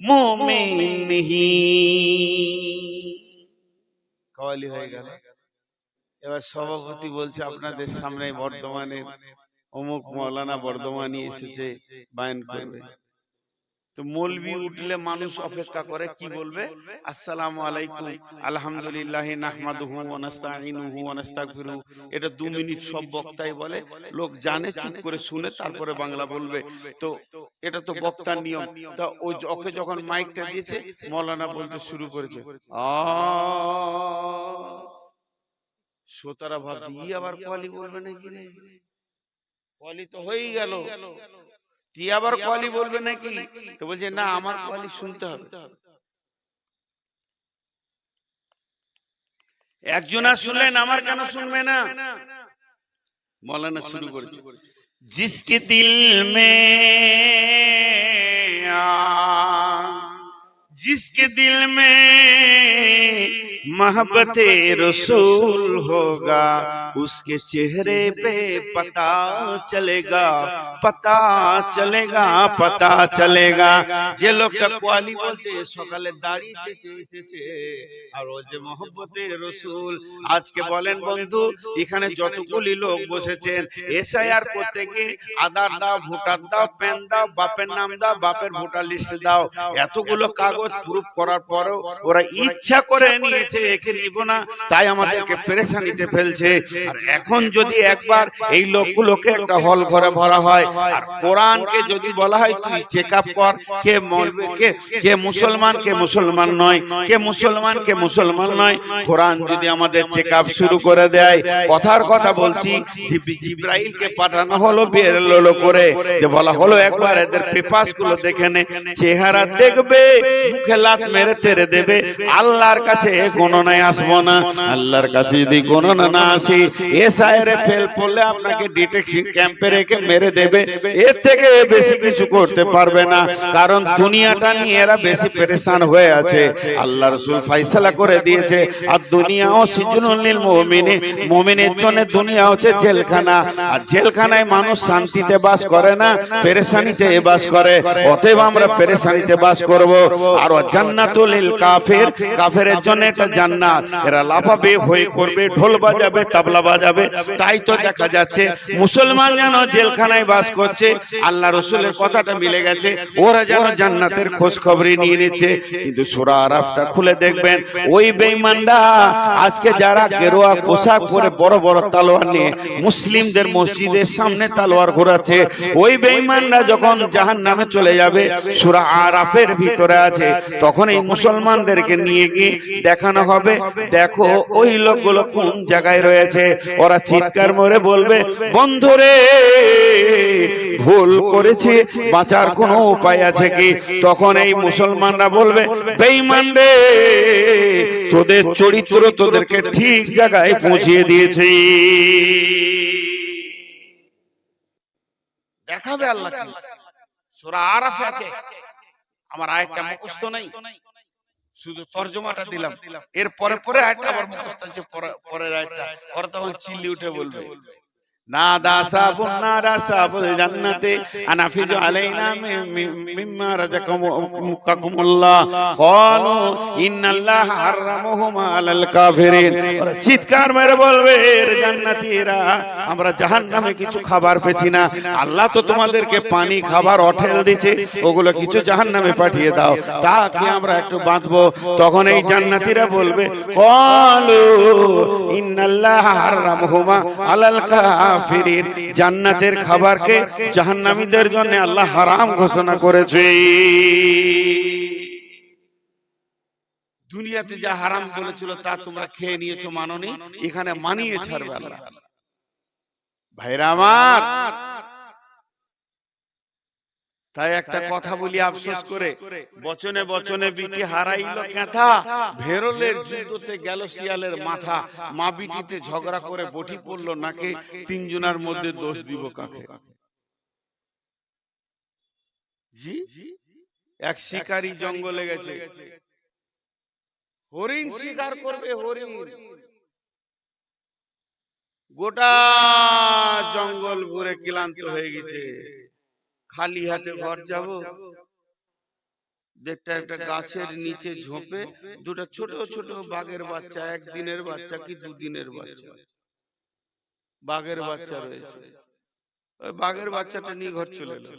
मोमिन नहीं। কাওয়ালি হয়ে গেল। এবার সভাপতি বলছে আপনাদের সামনে বর্ধমানের অমুক মাওলানা বর্ধমানে এসেছে, বায়ান করবে। তো মৌলবি উঠলে মানুষ অপেক্ষা করে, কি বলবে? আসসালামু আলাইকুম, আলহামদুলিল্লাহ, নাহমাদুহু ওয়া নাস্তাঈনুহু ওয়া নাস্তাগফিরুহু। এটা 2 মিনিট সব বক্তাই বলে, লোক জানে, চুপ করে শুনে তারপরে বাংলা বলবে। তো এটা তো বক্তার নিয়ম। তা ওকে যখন মাইকটা দিয়েছে, মাওলানা বলতে শুরু করেছে, শ্রোতারা ভাবছে ই আবার কোয়ালি বলবে নাকি রে, কোয়ালি তো হয়েই গেল, তুই আবার কোয়ালি বলবে নাকি? তো বলছে না, আমার কোয়ালি শুনতে হবে। একজন আর শুনলেন, আমার কেন শুনবে না? মৌলানা শুরু করেছে, जिसके दिल में जिसके दिल में मोहब्बत रसूल होगा, उसके चेहरे पे पता चलेगा, पता चलेगा, पता चलेगा। যে লোকটা কোয়ালি বলছে সকালে দাঁড়িয়ে এসেছে আর ও যে মোহব্বতে রসুল। আজকে বলেন বন্ধু, এখানে যতগুলি লোক বসেছেন, এসআইআর করতে গিয়ে আধার দাও, ভোটার দাও, প্যান দাও, বাপের নাম দাও, বাপের ভোটার লিস্ট দাও, এতগুলো কাগজ প্রুফ করার পরেও ওরা ইচ্ছা করে নিয়েছে একে নিব না, তাই আমাদেরকে পেরেশানিতে ফেলছে। আর এখন যদি একবার এই লোকগুলোকে একটা হল ঘরে ভরা হয় আর কোরআনকে যদি বলা হয় তুই চেক আপ কর, কে মৌলবি, কে মুসলমান, কে মুসলমান নয়, কে মুসলমান, কে মুসলমান নয়, কোরআন যদি আমাদের চেক আপ শুরু করে দেয়, কথার কথা বলছি, জিবরাইলকে পাঠানো হলো বেরলো করে, যে বলা হলো একবার এদের পেপারস গুলো দেখে নে, চেহারা দেখবে, মুখে লাত মেরে তেরে দেবে, আল্লাহর কাছে গণনায় আসবো না। আল্লাহর কাছে যদি গণনা না আসি, এসআইআরে ফেল পড়লে আপনাকে ডিটেকশন ক্যাম্পে রেখে মেরে দেবে, এর থেকে বেশি কিছু করতে পারবে না। কারণ দুনিয়াটা নিয়ে এরা বেশি পেরেশান হয়ে আছে। আল্লাহ রাসূল ফয়সালা করে দিয়েছে, আর দুনিয়াও সিজনুল লিল মুমিনিন, মুমিনের জন্য দুনিয়া হচ্ছে জেলখানা, আর জেলখানায় মানুষ শান্তিতে বাস করে না, পেরেশানিতে বাস করে। অতএব আমরা পেরেশানিতে বাস করব। আর জান্নাতুল লিল কাফির, কাফেরের জন্য একটা জান্নাত, এরা লাফাবে, হই করবে, ঢোল বাজাবে, তবলা বাজাবে। তাই তো দেখা যাচ্ছে মুসলমান যেন জেলখানায় বাস করছে, আল্লাহ রাসূলের কথাটা মিলে গেছে, ওরা যেন জান্নাতের খোঁজ খবরই নিয়ে নিচ্ছে। কিন্তু সূরা আরাফটা খুলে দেখবেন, ওই বেঈমানরা আজকে যারা গেরুয়া পোশাক পরে বড় বড় তলোয়ার নিয়ে মুসলিমদের মসজিদের সামনে তলোয়ার ঘোরাচ্ছে, ওই বেঈমানরা যখন জাহান্নামে চলে যাবে, সূরা আরাফের ভিতরে আছে, তখন এই মুসলমানদেরকে নিয়ে গিয়ে দেখানো হবে, দেখো ওই লোকগুলো কোন জায়গায় রয়েছে। ওরা চিৎকার করে বলবে, বন্ধুরে ভুল করেছি, বাঁচার কোনো উপায় আছে কি? তখন এই মুসলমানরা বলবে, বেঈমান রে, তোদের চরিত্র তোদেরকে ঠিক জায়গায় পৌঁছিয়ে দিয়েছে। দেখাবে আল্লাহ। সূরা আরাফে আছে, আমার আয়াতটা মুখস্থ নাই, শুধু তরজমাটা দিলাম, এর পরে পরে আয়াতটা আবার মুখস্থ আছে, পরের আয়াতটা ওরা তখন চিল্লি উঠে বলবে, নাদা সাবুন নারা সাবুল জান্নাতে আনাফিজু আলাইনা মিম্মা রাযাকাকুমুল্লাহ ক্বালু ইন্নাল্লাহ হারামাহুমা আলাল কাফিরিন। চিৎকার মেরে বলবে, জান্নাতীরা, আমরা জাহান্নামে কিছু খাবার পেছি না, আল্লাহ তো তোমাদেরকে পানি খাবার অঠেল দিয়েছে, ওগুলো কিছু জাহান্নামে পাঠিয়ে দাও, তাকে আমরা একটু বাঁচবো। তখন এই জান্নাতীরা বলবে, ক্বালু ইন্নাল্লাহ হারামাহুমা আলাল কাফিরিন, জান্নাতের খাবারকে জাহান্নামীদের জন্য আল্লাহ হারাম ঘোষণা করেছে। দুনিয়াতে যা হারাম বলেছিল তা তোমরা খেয়ে নিয়েছো, মানোনি, এখানে মানিয়ে ছাড়বে আল্লাহ। ভাইরা আমার, তাই একটা কথা বলি আফসোস করে, বচনে বচনে বিটি হারাইলো কেথা, ভেরলের যুদ্ধতে গেল শিয়ালের মাথা, মা বিটিতে ঝগড়া করে বটি পড়লো নাকে, তিনজনের মধ্যে দোষ দিব কাকে? জি, এক শিকারী জঙ্গলে গেছে, হরিণ শিকার করবে, হরিণ, গোটা জঙ্গল ঘুরে ক্লান্ত হয়ে গেছে, খালি হাতে ঘর যাব, দেখতে একটা গাছের নিচে ঝোপে দুটো ছোট ছোট বাঘের বাচ্চা, একদিনের বাচ্চা কি দুদিনের বাচ্চা, বাঘের বাচ্চা রয়েছে। ওই বাঘের বাচ্চাটা নিয়ে ঘর চলে এলো,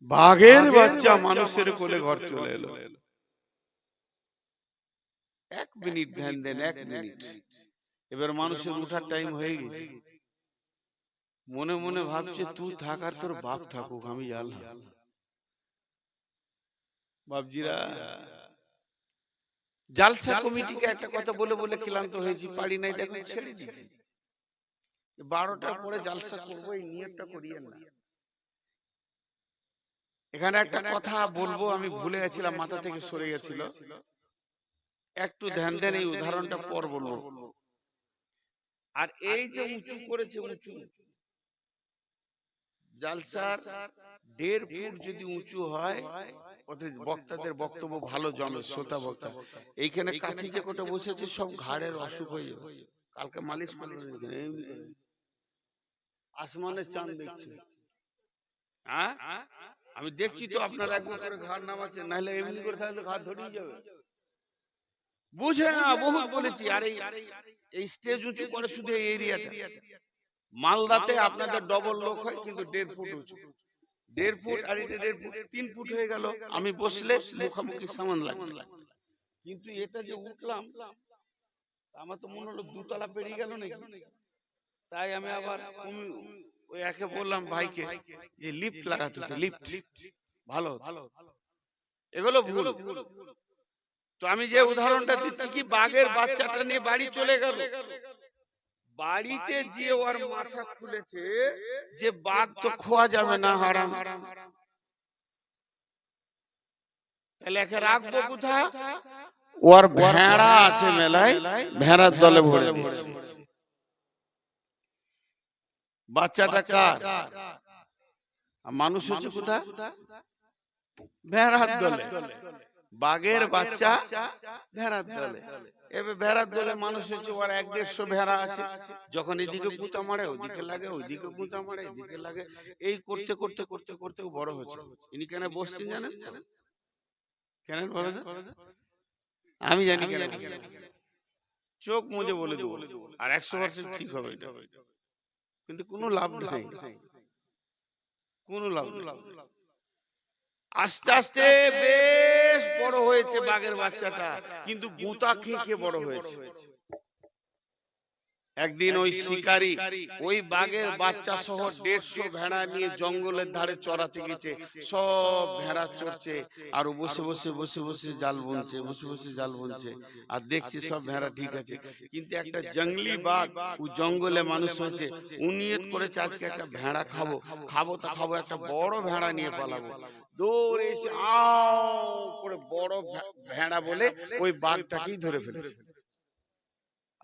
বাঘের বাচ্চা মানুষের কোলে ঘর চলে এলো। এক মিনিট ধ্যান দেন, এক মিনিট। এবার মানুষের উঠার টাইম হয়ে গেছে, মনে মনে ভাবছে তুই থাক আর তোর বাপ থাকুক, আমি জানলাম। বাপজিরা, জালসা কমিটিকে একটা কথা বলে বলে ক্লান্ত হয়েছি, পারি নাই, দেখুন ছেড়ে দিয়েছি। 12টার পরে জালসা করবো এই নিয়তটা করিয়েন না। এখানে একটা কথা বলবো, আমি ভুলে গেছিলাম, মাথা থেকে সরে গেছিল, একটু ধ্যান দেন, এই উদাহরণটা পর বলবো। আর এই যে উঁচু করেছে, উঁচু জালসার 1.5 ফুট যদি উঁচু হয়, বক্তাদের বক্তব্য ভালো জমে, শ্রোতা বক্তা। এইখানে কাছে যে কোটা বসেছে সব ঘাড়ের অসুখ হয়ে যাবে, কালকে মালিশ করবেন। আসমানের চাঁদ দেখছে, হ্যাঁ আমি দেখছি তো, আপনারা একবার করে ঘাড় নামাচ্ছেন, নাহলে এমনি করে থাকলে ঘাড় ধরেই যাবে। বুঝে না, বহুত বলেছি। আর এই স্টেজ উঁচু করে শুধু এই এরিয়াটা, মালদাতে আপনাদের ডবল লোক হয়, কিন্তু 1.5 ফুট উঁচু, 1.5 ফুট, আর এটা 1.5 ফুট, 3 ফুট হয়ে গেল। আমি বসলে মুখামুখি সামান লাগবে, কিন্তু এটা যে উঠলাম, আমার তো মনে হলো 2 তলা পেরিয়ে গেল নাকি। তাই আমি আবার ওই একে বললাম ভাইকে যে লিফট লাগাতে, লিফট ভালো, এগুলো ভুল। তো আমি যে উদাহরণটা দিচ্ছি কি, বাঘের বাচ্চাটা নিয়ে বাড়ি চলে গেল, বাড়িতে যে ওর মাথা খুলেছে যে বাঘ তো খোয়া যাবে না, হারাম, তাহলে একে রাখবো কোথায়? ওর ভেড়া আছে মেলায়, ভেড়ার দলে ভরে দিয়েছে। বাচ্চাটা কার? মানুষ হচ্ছে কোথায়? ভেড়ার দলে। বাঘের বাচ্চা ভেড়ার দলে। এবার ভেড়ার দলে মানুষ হচ্ছে, ওর 1-150 ভেড়া আছে। যখন এদিকে গুঁতা মারে ওইদিকে লাগে, ওইদিকে গুঁতা মারে এদিকে লাগে, এই করতে করতে করতে করতে বড় হচ্ছে। ইনি কেন বসছেন জানেন? কেন বলে? আমি জানি কেন। চোখ মুজে বলে দেবো, আর 100% ঠিক হবে এটা, কিন্তু কোনো লাভ নেই, কোনো লাভ নেই। আস্তে আস্তে বেশ বড় হয়েছে বাঘের বাচ্চাটা, কিন্তু গুঁতা খেয়ে খেয়ে বড় হয়েছে। একদিন ওই শিকারী ওই বাঘের বাচ্চা সহ 150 ভেড়া নিয়ে জঙ্গলের ধারে চড়াতে গেছে। সব ভেড়া চড়ছে, আর বসে বসে বসে বসে জাল বুনছে, বসে বসে জাল বুনছে, আর দেখছি সব ভেড়া ঠিক আছে। কিন্তু একটা জঙ্গলি বাঘ, ও জঙ্গলে মানুষ হয়েছে, ও নিয়ত করেছে আজকে একটা ভেড়া খাবো, খাবো তো খাবো, একটা বড় ভেড়া নিয়ে পালাবো। দৌড়ে এসে আও করে বড় ভেড়া বলে ওই বাঘটাকেই ধরে ফেলেছে।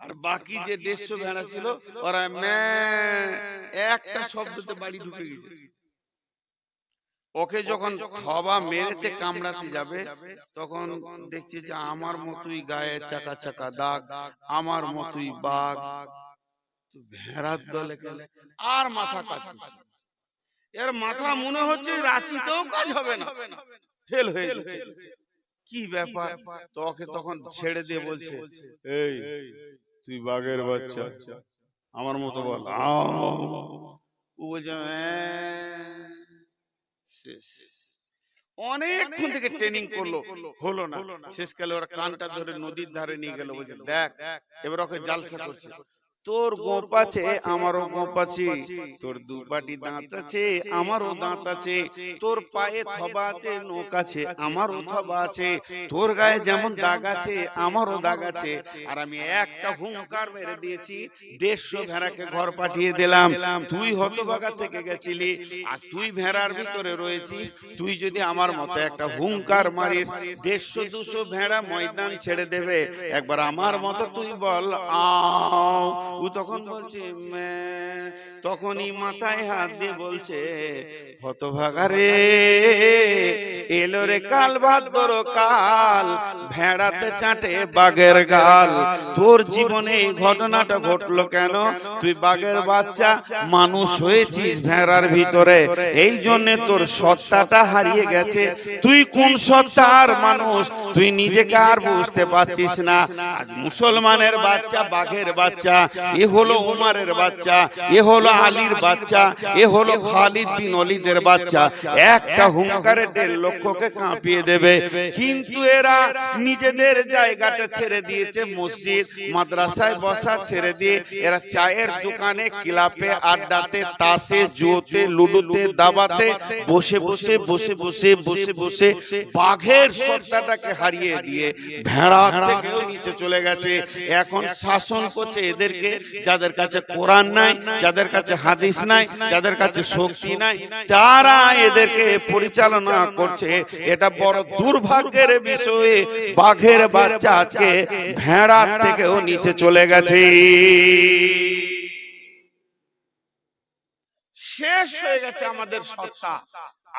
আর বাকি যে 150 ভেড়া ছিল, ওরা একটা শব্দতে বাড়ি ঢুকে গেছে। ওকে যখন থবা মেরেছে, কামড়াতে যাবে, তখন দেখছি যে আমার মতোই গায়ে চাকা চাকা দাগ, আমার মতোই বাঘ। ভেড়ার দলে গেলে আর মাথা কাজ করছে, এর মাথা মনে হচ্ছে রাঁচিতেও কাজ হবে না, ফেল হয়ে যাচ্ছে। কি ব্যাপার? তোকে তখন ছেড়ে দিয়ে বলছে, এই তুই বাঘের বাচ্চা, আমার মতো বল। ও বলছে অনেকক্ষণ থেকে ট্রেনিং করলো, হলো না। শেষকালে ওরা কানটা ধরে নদীর ধারে নিয়ে গেল, বলছে দেখ এবার ওকে জালসা করছে। তোর গোপ আছে, আমারও গোপ আছে, তোর 2 পাটি দাঁত আছে, আমারও দাঁত আছে, তোর পায়ে থবা আছে, নখ আছে, আমারও থবা আছে, তোর গায়ে যেমন দাগ আছে, আমারও দাগ আছে। আর আমি একটা হুঙ্কার মেরে দিয়েছি, 150 ভেড়াকে ঘর পাঠিয়ে দিলাম। তুই হতভাগা থেকে গেছিলি, আর তুই ভেড়ার ভিতরে রয়েছিস। তুই যদি আমার মতো একটা হুঙ্কার মারিস, 150-200 ভেড়া ময়দান ছেড়ে দেবে। একবার আমার মতো তুই বল আও। ও তখন বলছে তখনই মাথায় হাত দিয়ে বলছে, হতভাগা রে, এলো রে কাল ভাদ্র কাল, ভেড়াতে চাটে বাঘের গাল। তোর জীবনে এই ঘটনাটা ঘটলো কেন? তুই বাঘের বাচ্চা, মানুষ হয়েছিস ভেড়ার ভিতরে, এই জন্য তোর সত্তাটা হারিয়ে গেছে। তুই কোন সত্তার মানুষ তুই নিজেকে আর বুঝতে পারছিস না। মুসলমানের বাচ্চা বাঘের বাচ্চা, এ হলো উমারের বাচ্চা, এ হলো আলীর বাচ্চা, এ হলো খালিদ বিন ওয়ালিদের বাচ্চা। একটা হুঙ্কারে 1.5 লক্ষকে কাঁপিয়ে দেবে। কিন্তু এরা নিজেদের জায়গাটা ছেড়ে দিয়েছে, মসজিদ মাদ্রাসায় বসা ছেড়ে দিয়ে এরা চায়ের দোকানে, ক্লাবে, আড্ডাতে, তাসে, জুয়োতে, লুডোতে, দাবাতে বসে বসে বসে বসে বসে বসে বাঘের সত্তাটাকে হারিয়ে দিয়ে ভেড়া থেকেও নিচে চলে গেছে। এখন শাসন করছে এদেরকে, যাদের কাছে কোরআন নাই, যাদের কাছে হাদিস নাই, যাদের কাছে শক্তি নাই, তারা এদেরকে পরিচালনা করছে। এটা বড় দুর্ভাগ্যের বিষয়। বাঘের বাচ্চা আজকে ভেড়া থেকেও নিচে চলে গেছে। শেষ হয়ে গেছে আমাদের সত্তা।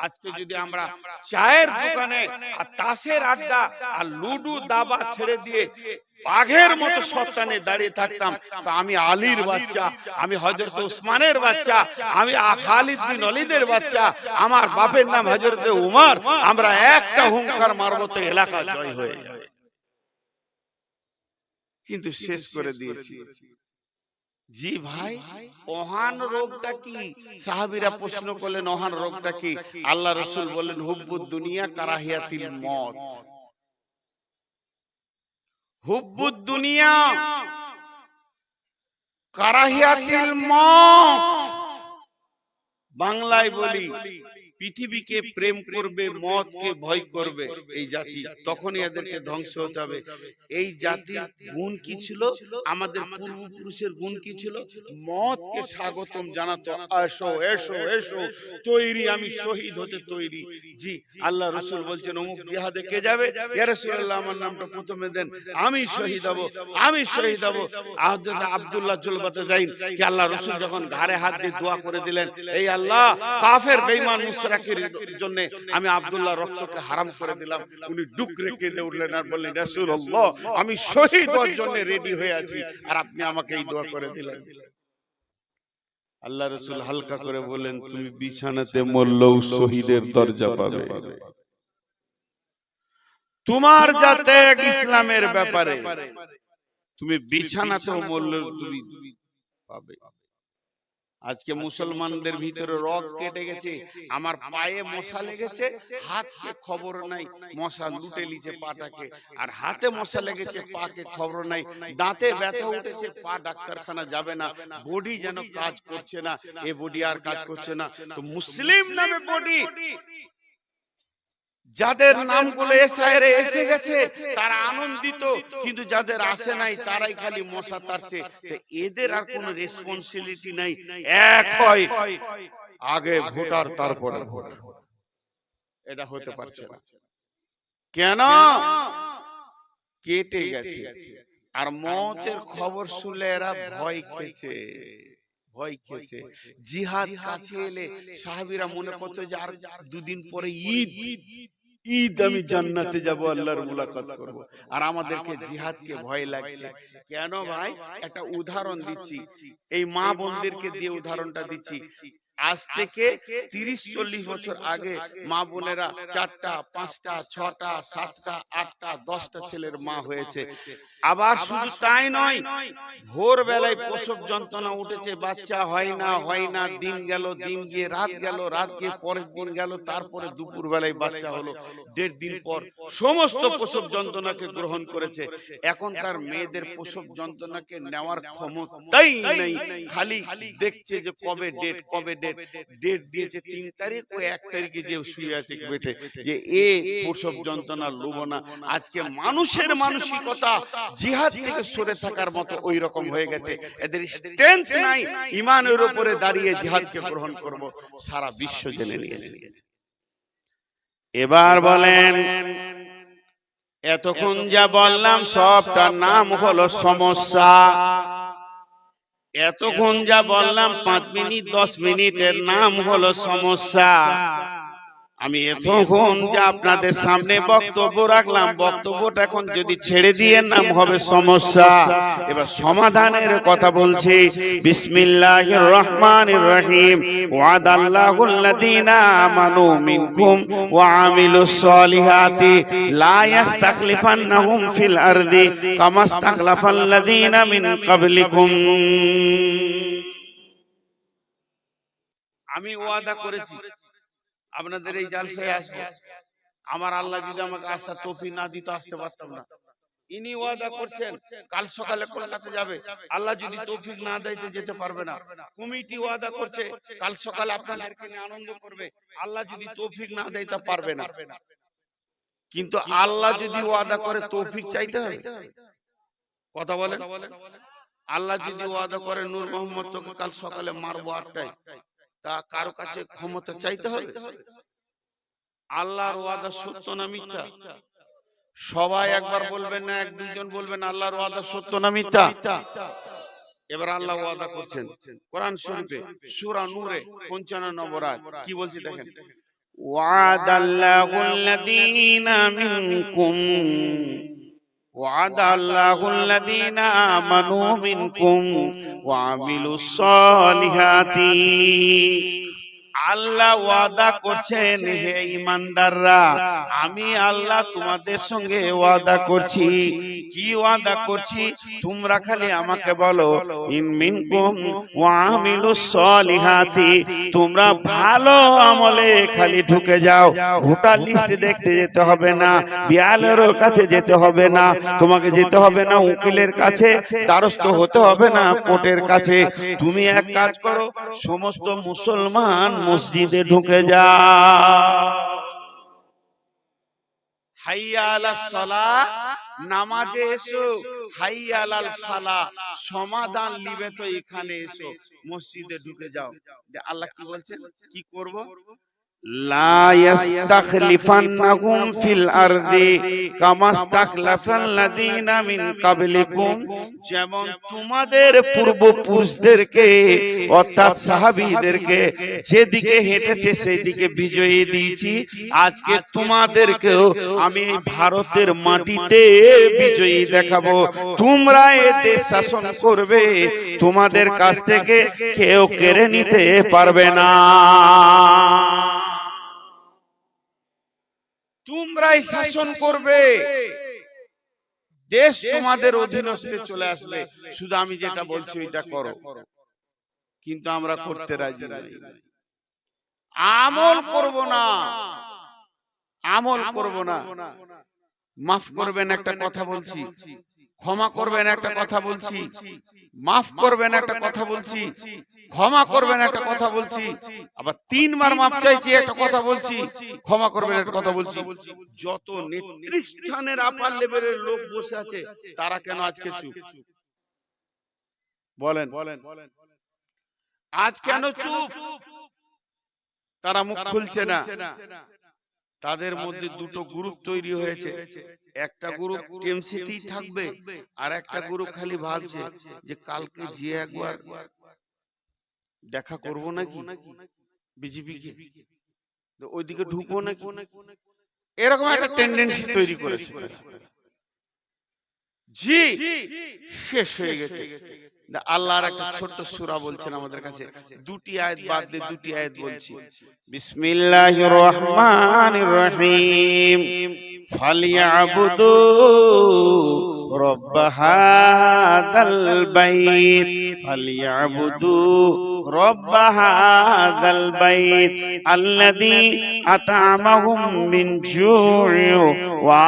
আজকে যদি আমরা চায়ের দোকানে আর তাসের আড্ডা আর লুডু দাবা ছেড়ে দিয়ে বাঘের মতো সত্তানে দাঁড়িয়ে থাকতাম, তো আমি আলীর বাচ্চা, আমি হযরত উসমানের বাচ্চা, আমি খালিদ বিন ওয়ালিদের বাচ্চা, আমার বাপের নাম হযরত উমর, আমরা একটা হুঙ্কার মারবো তো এলাকা জয় হয়ে যাবে। কিন্তু শেষ করে দিয়েছি। জি ভাই, ওহান রোগটা কি? সাহাবীরা প্রশ্ন করলেন ওহান রোগটা কি? আল্লাহ রাসূল বললেন হুব্বুদ দুনিয়া কারাহিয়াতিল মউত। হুব্বুদ দুনিয়া কারাহিয়াতিল মউত। বাংলায় বলি পৃথিবীকে প্রেম করবে, মওতকে ভয় করবে এই জাতি, তখনই এদেরকে ধ্বংস হতে হবে। এই জাতির গুণ কি ছিল? আমাদের পূর্বপুরুষের গুণ কি ছিল? মওতকে স্বাগতম জানাতো, এসো এসো এসো, তৈরি, আমি শহীদ হতে তৈরি। জি, আল্লাহ রাসূল বলছেন অমুক জিহাদে কে যাবে? ইয়া রাসূলুল্লাহ আমার নামটা প্রথমে দেন, আমি শহীদ হব, আমি শহীদ হব। আব্দুল্লাহ জুলবাতে যাইন কি আল্লাহ রাসূল যখন ঘাড়ে হাত দিয়ে দোয়া করে দিলেন, এই আল্লাহ কাফের বেঈমান মুশরিকের জন্য আমি আব্দুল্লাহ রক্তকে হারাম করে দিলাম। উনি ডুকরে কেঁদে উঠলেন আর বললেন রাসূলুল্লাহ আমি শহীদ হওয়ার জন্য রেডি হয়ে আছি, আর আপনি আমাকে এই দোয়া করে দিলেন। আল্লাহ রাসূল হালকা করে বললেন তুমি বিছানাতে মরলেও শহীদের দরজা পাবে। তোমার যাতে ইসলামের ব্যাপারে তুমি বিছানাতেও মরলেও তুমি পাবে। আজকে মুসলমানদের ভিতরে রগ কেটে গেছে, আমার পায়ে মশা লেগেছে, হাতকে খবর নাই, মশা লুটে লিছে পাটাকে, আর হাতে মশা লেগেছে, পাকে খবর নাই, দাঁতে ব্যথা উঠেছে, পা ডাক্তারখানা যাবে না, বডি যেন কাজ করছে না, এ বডি আর কাজ করছে না। তো মুসলিম নামে বডি, যাদের নামগুলো এসআইরে এসে গেছে তারা আনন্দিত, কিন্তু যাদের আসে নাই তারাই খালি মশা তাড়ছে। এদের আর কোনো রেসপন্সিবিলিটি নাই। এক হয় আগে ভোটার তারপরে ভোট, এটা হতে পারছে না। কেন? কেটে গেছে। আর মওতের খবর শুনলে এরা ভয় খেয়েছে, ভয় খেয়েছে। জিহাদ কাছে এলে সাহাবীরা মনে করতো যে আর দুদিন পরে ঈদ, ঈদ আমি জান্নাতে যাব, আল্লাহর মুলাকাত করব, আর আমাদেরকে জিহাদকে ভয় লাগছে। কেন ভাই? একটা উদাহরণ দিচ্ছি, এই মা বোনদেরকে দিয়ে উদাহরণটা দিচ্ছি। আজ থেকে 30-40 বছর আগে মা বোনেরা 4টা 5টা 6টা 7টা 8টা 10টা ছেলের মা হয়েছে। আবার শুধু তাই নয়, ভোর বেলায় প্রসব যন্ত্রণা উঠেছে, বাচ্চা হয় না হয় না, দিন গেল, দিন গিয়ে রাত গেল, রাত গিয়ে পরের দিন গেল, তারপরে দুপুর বেলায় বাচ্চা হলো, 1.5 দিন পর সমস্ত প্রসব যন্ত্রণাকে গ্রহণ করেছে। এখনকার মেয়েদের প্রসব যন্ত্রণাকে নেওয়ার ক্ষমতাই নেই, খালি দেখছে যে কবে ডেট, কবে ডেট। ডেট দিয়েছে 3 তারিখ, ও 1 তারিখে যে শুয়ে আছে বেটে, যে এ প্রসব যন্ত্রণা লুব না। আজকে মানুষের মানসিকতা জিহাদ থেকে সরে থাকার মতো ওই রকম হয়ে গেছে। এদের স্ট্রেংথ নাই ঈমানের উপরে দাঁড়িয়ে জিহাদকে গ্রহণ করব, সারা বিশ্ব জেনে নিয়েছে। এবার বলেন, এতক্ষণ যা বললাম সবটার নাম হলো সমস্যা। এতক্ষণ যা বললাম 5 মিনিট 10 মিনিটের নাম হলো সমস্যা। আমি এতক্ষণ যা আপনাদের সামনে বক্তব্য রাখলাম, বক্তব্যটা এখন যদি ছেড়ে দিয়ে নাম হবে সমস্যা। এবার সমাধানের কথা বলছি। বিসমিল্লাহির রহমানির রহিম। ওয়াদাল্লাহুল্লাযীনা আমানু মিনকুম ওয়া আমিলুস সলিহাতি লা ইস্তাখলিফান্নাহুম ফিল আরদি কামা ইস্তাখলাফাল্লাযীনা মিন ক্বাবলিকুম। আমি ওয়াদা করেছি আপনাদের এই জালসায় আসবো। আমার আল্লাহ যদি আমাকে আসার তৌফিক না দিত আসতে পারতাম না। ইনি ওয়াদা করছেন কাল সকালে কলকাতা যাবে, আল্লাহ যদি তৌফিক না দেয় তো যেতে পারবে না। কমিটি ওয়াদা করছে কাল সকালে আপনাদেরকে নিয়ে আনন্দ করবে, আল্লাহ যদি তৌফিক না দেয় তা পারবে না। কিন্তু আল্লাহ যদি ওয়াদা করে তৌফিক চাইতে হবে। কথা বলেন, আল্লাহ যদি ওয়াদা করে নূর মোহাম্মদ তোকে কাল সকালে মারবো 8টায়, তা কারো কাছে ক্ষমতা চাইতে হবে? আল্লাহর ওয়াদা সত্য না মিথ্যা? সবাই একবার বলবেন না, এক দুইজন বলবেন আল্লাহর ওয়াদা সত্য না মিথ্যা? এবার আল্লাহ ওয়াদা করছেন কোরআন শরীফে সূরা নূরে 55 নম্বর আয়াত, কি বলছে দেখেন, ওয়াদাল্লাহুল্লাযীনা মিনকুম ওয়াদাল্লাহুল্লাযীনা আমানু মিনকুম ওয়া আমিলুস সালিহাতি। আল্লাহ ওয়াদা করছেন, হে ঈমানদাররা, আমি আল্লাহ তোমাদের সঙ্গে ওয়াদা করছি। কি ওয়াদা করছি? তোমরা খালি আমাকে বলো ইন মিনকুম ওয়া আমিলুস সালিহাতি, তোমরা ভালো আমলে খালি ঢুকে যাও। ভোটার লিস্ট দেখতে যেতে হবে না, বিয়ালেরও কাছে যেতে হবে না, তোমাকে যেতে হবে না উকিলের কাছে, দ্বারস্থ হতে হবে না কোর্টের কাছে। তুমি এক কাজ করো, সমস্ত মুসলমান মসজিদে ঢুকে যাও। হাইয়া আলাস সালাহ, নামাজে এসো। হাইয়া আলাল ফালাহ, সমাধান লিবে তো এখানে এসো, মসজিদে ঢুকে যাও। আল্লাহ কি বলছেন, কি করব? লা ইস্তাখলিফান্নাকুম ফিল আরদি কামা ইস্তাখলাফাল্লাযীনা মিন ক্বাবলিকুম, যেমন তোমাদের পূর্বপুরুষদেরকে অর্থাৎ সাহাবীদেরকে যেদিকে হেঁটেছে সেই দিকে বিজয়ী দিয়েছি, আজকে তোমাদেরকেও আমি ভারতের মাটিতে বিজয়ী দেখাবো। তোমরা এ দেশ শাসন করবে, তোমাদের কাছ থেকে কেউ কেড়ে নিতে পারবে না। তোমরাই শাসন করবে, দেশ তোমাদের অধীনস্থে চলে আসবে, শুধু আমি যেটা বলছি ওইটা করো। কিন্তু আমরা করতে রাজি নই, আমল করব না, আমল করব না। মাফ করবেন একটা কথা বলছি, ক্ষমা করবেন একটা কথা বলছি, মাফ করবেন একটা কথা বলছি, ক্ষমা করবেন একটা কথা বলছি, আবার 3 বার মাফ চাইছি একটা কথা বলছি, ক্ষমা করবেন একটা কথা বলছি। যত নেতৃস্থানের আপার লেভেলের লোক বসে আছে তারা কেন আজকে চুপ? বলেন, আজ কেন চুপ? তারা মুখ খুলছে না। তাদের মধ্যে দুটো গ্রুপ তৈরি হয়েছে, একটা গ্রুপ টিএমসিতেই থাকবে আর একটা গ্রুপ খালি ভাবছে যে কালকে যে একবার দেখা করব নাকি বিজেপি কে, ওইদিকে ঢুকবো নাকি, এরকম একটা টেন্ডেন্সি তৈরি করেছে। জি শেষ হয়ে গেছে। আল্লাহর একটা ছোট্ট সূরা বলছেন আমাদের কাছে, দুটি আয়াত বাদ দিয়ে দুটি আয়াত বলছি। বিসমিল্লাহির রহমানির রহিম, ফালিয়াবুদু রব্ব হাযাল বাইত, ফালিয়াবুদু রব্ব হাযাল বাইত আল্লাযী আত'আমাহুম মিন জু'in ওয়া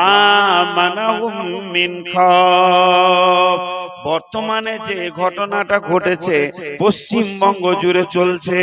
আমানাহুম মিন খাওফ। বর্তমানে যে ঘটনাটা ঘটেছে পশ্চিমবঙ্গ জুড়ে চলছে,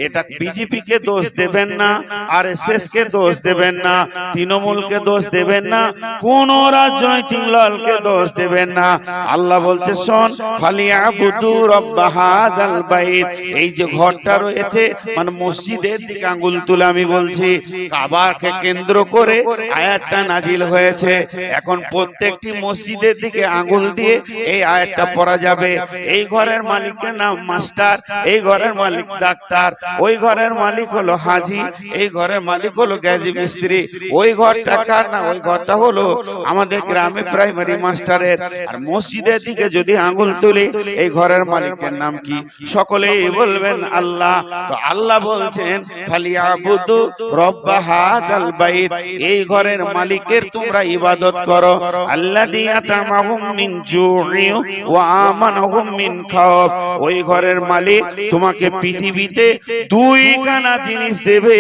এটা বিজেপিকে দোষ দেবেন না, আরএসএস কে দোষ দেবেন না, তৃণমূলকে দোষ দেবেন না, কোন রাজনৈতিক দলকে দোষ দেবেন না। আল্লাহ বলছে শোন, ফালিয়াবুদু রব্ব হাযাল বাইত, এই যে ঘরটা রয়েছে মানে মসজিদের দিকে আঙ্গুল তুলে আমি বলছি, কাবাকে কেন্দ্র করে আয়াতটা নাজিল হয়েছে। এখন প্রত্যেকটি মসজিদের দিকে আঙ্গুল দিয়ে এই আয়াত পড়া যাবে। এই ঘরের মালিকের নাম মাস্টার, এই ঘরের মালিক ডাক্তার, ওই ঘরের মালিক হলো হাজি, এই ঘরের মালিক হলো গ্যাজি মিস্ত্রি। ওই ঘরটা কার না? ওই ঘরটা হলো আমাদের গ্রামে প্রাইমারি মাস্টারের। আর মসজিদের দিকে যদি আঙ্গুল তুলি, এই ঘরের মালিকের নাম কি? সকলেই বলবেন আল্লাহ। তো আল্লাহ বলছেন ফালিয়াবুদু রব্ব হাযাল বাইত, এই ঘরের মালিকের তোমরা ইবাদত করো। আল্লাযী আত'আমাহুম মিন জু'in ওয়া আমানাহুম মিন খাওফ, ওই ঘরের মালিক তোমাকে পৃথিবীতে দুইখানা জিনিস দেবে।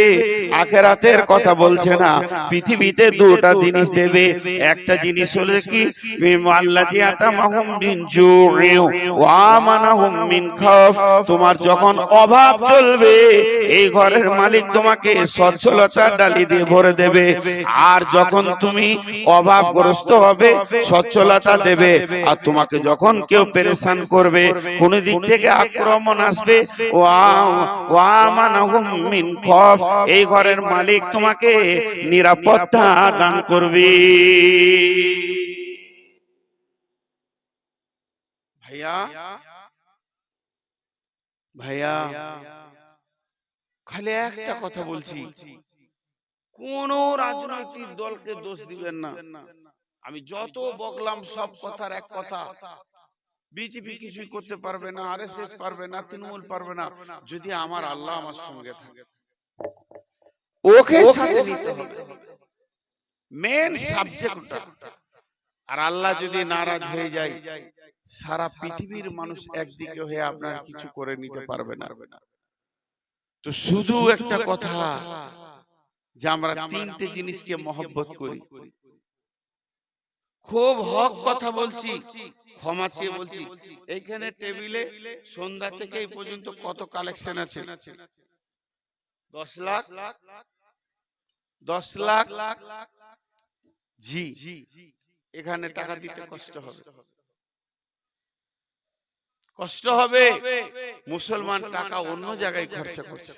আখিরাতের কথা বলছে না, পৃথিবীতে দুটো জিনিস দেবে। একটা জিনিস হলো কি আল্লাযী আতামাহুম মিন জু'ইন ওয়া আমানাহুম মিন খাউফ। তোমার যখন অভাব চলবে এই ঘরের মালিক তোমাকে সচ্ছলতার ডালি দিয়ে ভরে দেবে, আর যখন তুমি অভাবগ্রস্ত হবে সচ্ছলতা দেবে। আর তোমাকে যখন কেউ পেরেশান করবে, কোন দিক থেকে আক্রমণ আসবে, ওয়া আমানাহুম মিন খাউফ, এই ঘরের মালিক তোমাকে নিরাপত্তা দান করবে। ভাইয়া ভাইয়া খালি একটা কথা বলছি, কোন রাজনৈতিক দলকে দোষ দিবেন না। আমি যত বকলাম সব কথার এক কথা, বিজেপি কিছুই করতে পারবে না, আরএসএস পারবে না, তৃণমূল পারবে না, যদি আমার আল্লাহ আমার সঙ্গে থাকে। ওকে সাথে নিতে হবে, মেন সাবজেক্টটা। আর আল্লাহ যদি নারাজ হয়ে যায়, সারা পৃথিবীর মানুষ একদিকে হয়ে আপনার কিছু করে নিতে পারবে না। তো শুধু একটা কথা, যে আমরা তিনটে জিনিসকে মহব্বত করি। খুব হক কথা বলছি, ক্ষমা চেয়ে বলছি। এইখানে টেবিলে সন্ধ্যা থেকে এই পর্যন্ত কত কালেকশন আছে? 10 লাখ 10 লাখ। জি, এখানে টাকা দিতে কষ্ট হবে, কষ্ট হবে। মুসলমান টাকা অন্য জায়গায় খরচা করছে।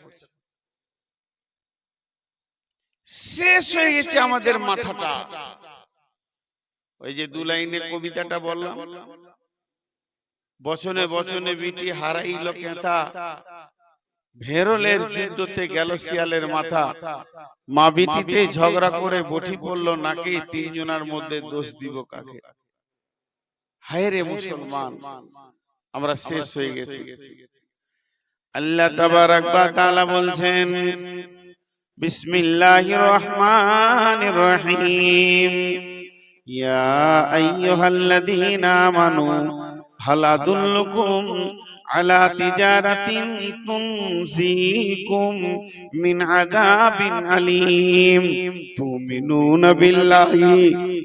শেষ হয়ে গেছে আমাদের মাথাটা। ওই যে 2 লাইনের কবিতাটা বললাম, বচনে বচনে বিটি হারাইল কেথা, ভেরলের যুদ্ধতে গেল শিয়ালের মাথা, মা বিটিতে ঝগড়া করে বটি পড়ল নাকি, তিনজনের মধ্যে দোষ দিব কাকে? হায় রে মুসলমান, আমরা শেষ হয়ে গেছি। আল্লাহ তাবারাক ওয়া তাআলা বলছেন, বিসমিল্লাহির রহমানির রহিম, ইয়া আইয়ুহাল্লাযীনা আমানু হাল আদুল্লুকুম আলা তিজারাতিন তুনজিকুম মিন আযাবিন আলীম, তুমিনুনা বিল্লাহি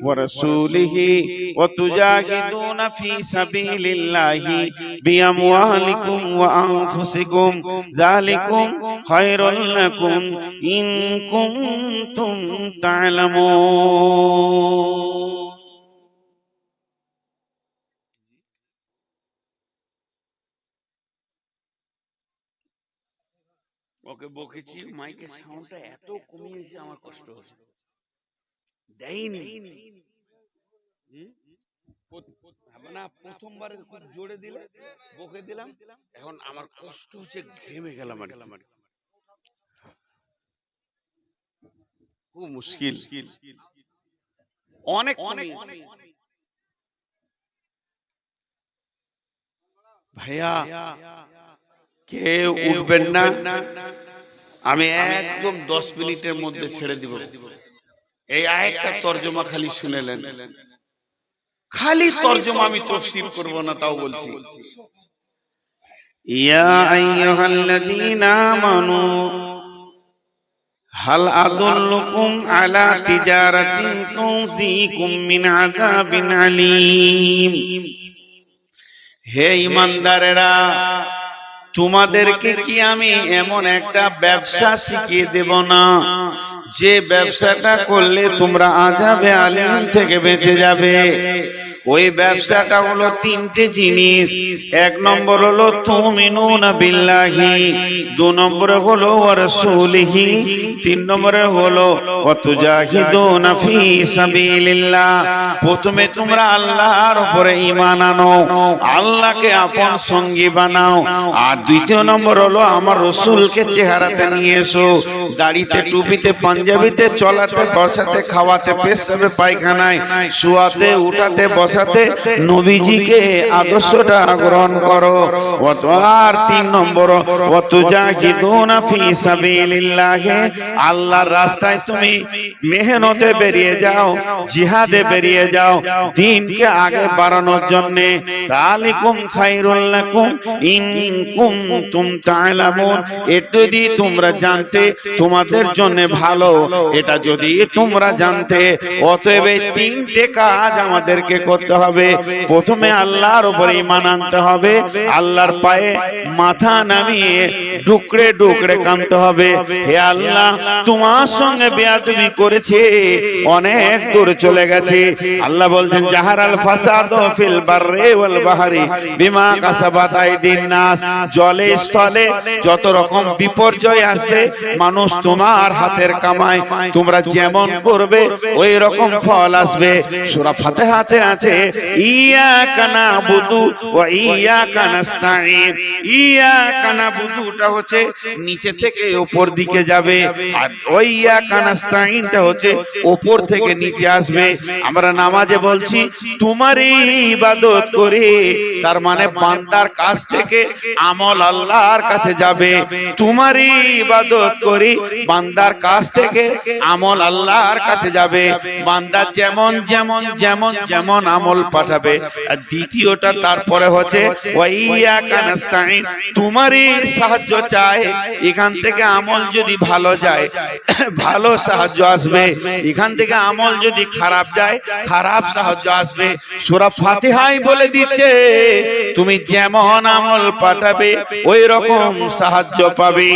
ওয়া রাসূলিহি ওয়া তুজাহিদুনা ফি সাবিলিল্লাহি বিআমওয়ালিকুম ওয়া আনফুসিকুম, যালিকুম খায়রুল লাকুম ইন কুনতুম তা'লামুন। ওকে বকেছি, মাইকের সাউন্ডটা এত কমিয়েছে আমার কষ্ট হচ্ছে, দেয়নি না। প্রথমবার খুব জোরে দিলে বকে দিলাম, এখন আমার কষ্ট হচ্ছে, ঘেমে গেলাম, খুব মুশকিল, অনেক অনেক। ভাইয়া কেউ উঠবেন না, আমি একদম 10 মিনিটের মধ্যে ছেড়ে দিব। এই আয়াতটা তরজমা খালি শুনেলেন, খালি তরজমা, আমি তাফসীর করব না, তাও বলছি। ইয়া আইয়ুহাল্লাযীনা আমানু হাল আদুল্লুকুম আলা তিজারাতিন তুনজিকুম মিন আযাবিন আলীম, হে ঈমানদারেরা, তোমাদেরকে কি আমি এমন একটা ব্যবসা শিখিয়ে দেব না, যে ব্যবসাটা করলে তোমরা আযাবে আলীম থেকে বেঁচে যাবে? ওই ব্যবসাটা হলো তিনটে জিনিস। 1 নম্বর হলো তুমিনুনা বিল্লাহি, 2 নম্বরে হলো ওয়া রাসূলিহি, 3 নম্বরে হলো ওয়া তুজাহিদুনা ফি সাবিলিল্লাহ। প্রথমে তোমরা আল্লাহর উপরে ঈমান আনো, আল্লাহকে আপন সঙ্গী বানাও। আর দ্বিতীয় নম্বর হলো আমার রাসূলকে চেহারাতে নিয়ে এসো, দাড়িতে, টুপিতে, পাঞ্জাবিতে, চলাতে, বসাতে, খাওয়াতে, পেশাবে, পায়খানায়, শুয়াতে, উঠাতে, বসাতে নবীজিকে আদর্শটা গ্রহণ করো। আর 3 নম্বর ওয়া তুজাহিদুনা ফি সাবিলিল্লাহ, আল্লাহর রাস্তায় তুমি মেহনতে বেরিয়ে যাও, জিহাদে বেরিয়ে যাও, দ্বীনকে আগে বাড়ানোর জন্য। যালিকুম খায়রুল লাকুম ইন কুনতুম তা'লামুন, এটা যদি তোমরা জানতে তোমাদের জন্য ভালো, এটা যদি তোমরা জানতে। অতএব এই 3টে কাজ আমাদেরকে করতে শিখতে হবে। প্রথমে আল্লাহর উপর ঈমান আনতে হবে, আল্লাহর পায়ে মাথা নামিয়ে ডুকরে ডুকরে কাঁদতে হবে, হে আল্লাহ তোমার সঙ্গে বেয়াদবি করেছে, অনেক দূর চলে গেছে। আল্লাহ বলছেন জাহারাল ফাসাদু ফিল বাররি ওয়াল বাহরি বিমা কাসাবাত আইদিন নাস, জলে স্থলে যত রকম বিপর্যয় আসবে মানুষ তোমার হাতের কামাই, তোমরা যেমন করবে ওই রকম ফল আসবে। সূরা ফাতিহাতে আছে ইয়াকা নাবুদু ওয়া ইয়াকা নাস্তাঈন। ইয়াকা নাবুদুটা হচ্ছে নিচে থেকে উপর দিকে যাবে, আর ওয়া ইয়াকা নাস্তাঈনটা হচ্ছে উপর থেকে নিচে আসবে। আমরা নামাজে বলছি তোমারই ইবাদত করে, তার মানে বান্দার কাছ থেকে আমল আল্লাহর কাছে যাবে। তোমারই ইবাদত করি, বান্দার কাছ থেকে আমল আল্লাহর কাছে যাবে। বান্দা যেমন যেমন যেমন যেমন আমল পাঠাবে। আর দ্বিতীয়টা তারপরে হচ্ছে ওয়া ইয়াকা নাস্তাঈন, তোমারই সাহায্য চাই। এখান থেকে আমল যদি ভালো যায় ভালো সাহায্য আসবে, এখান থেকে আমল যদি খারাপ যায় খারাপ সাহায্য আসবে। সূরা ফাতিহাই বলে দিচ্ছে তুমি যেমন আমল পাঠাবে ওই রকম সাহায্য পাবে।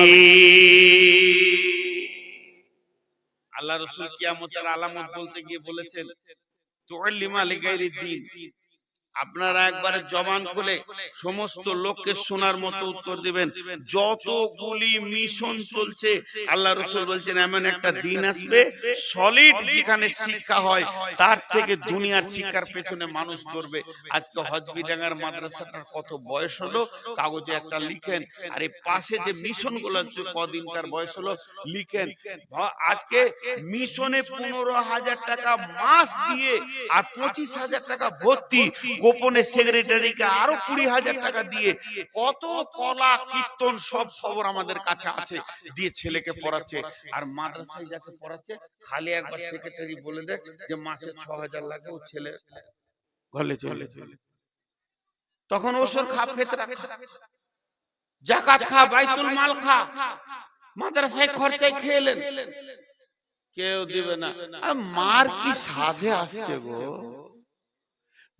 আল্লাহ রাসূল কিয়ামতের আলামত বলতে গিয়ে বলেছেন তুআল্লিমা লিগাইরিদ দ্বীন। আপনারা একবারে জবান খুলে সমস্ত লোককে শোনার মতো উত্তর দিবেন। যতগুলি মিশন চলছে আল্লাহ রাসূল বলছেন এমন একটা দিন আসবে সলিড যেখানে শিক্ষা হয়, তার থেকে দুনিয়ার শিক্ষার পেছনে মানুষ দৌড়বে। আজকে হজবিডাঙ্গার মাদ্রাসাটার কত বয়স হলো কাগজে একটা লিখেন, আর এই পাশে যে মিশন গুলো কদিনকার বয়স হলো লিখেন। আজকে মিশনে 15,000 টাকা মাস দিয়ে আর 25,000 টাকা ভর্তি, গোপনে সেক্রেটারিকে আরো 20,000 টাকা দিয়ে কত কলা কীর্তন সব খবর আমাদের কাছে আছে, দিয়ে ছেলেকে পড়াচ্ছে। আর মাদ্রাসায় যাকে পড়াচ্ছে খালি একবার সেক্রেটারি বলে দেয় যে মাসে 6,000 লাগে, ও ছেলে ঘরে চলে, তখন ওসর খা, ফিতরা খা, যাকাত খা, বাইতুল মাল খা, মাদ্রাসায় খরচায় খেলেন, কেউ দিবে না। আর মার কি সাধে আসছে গো,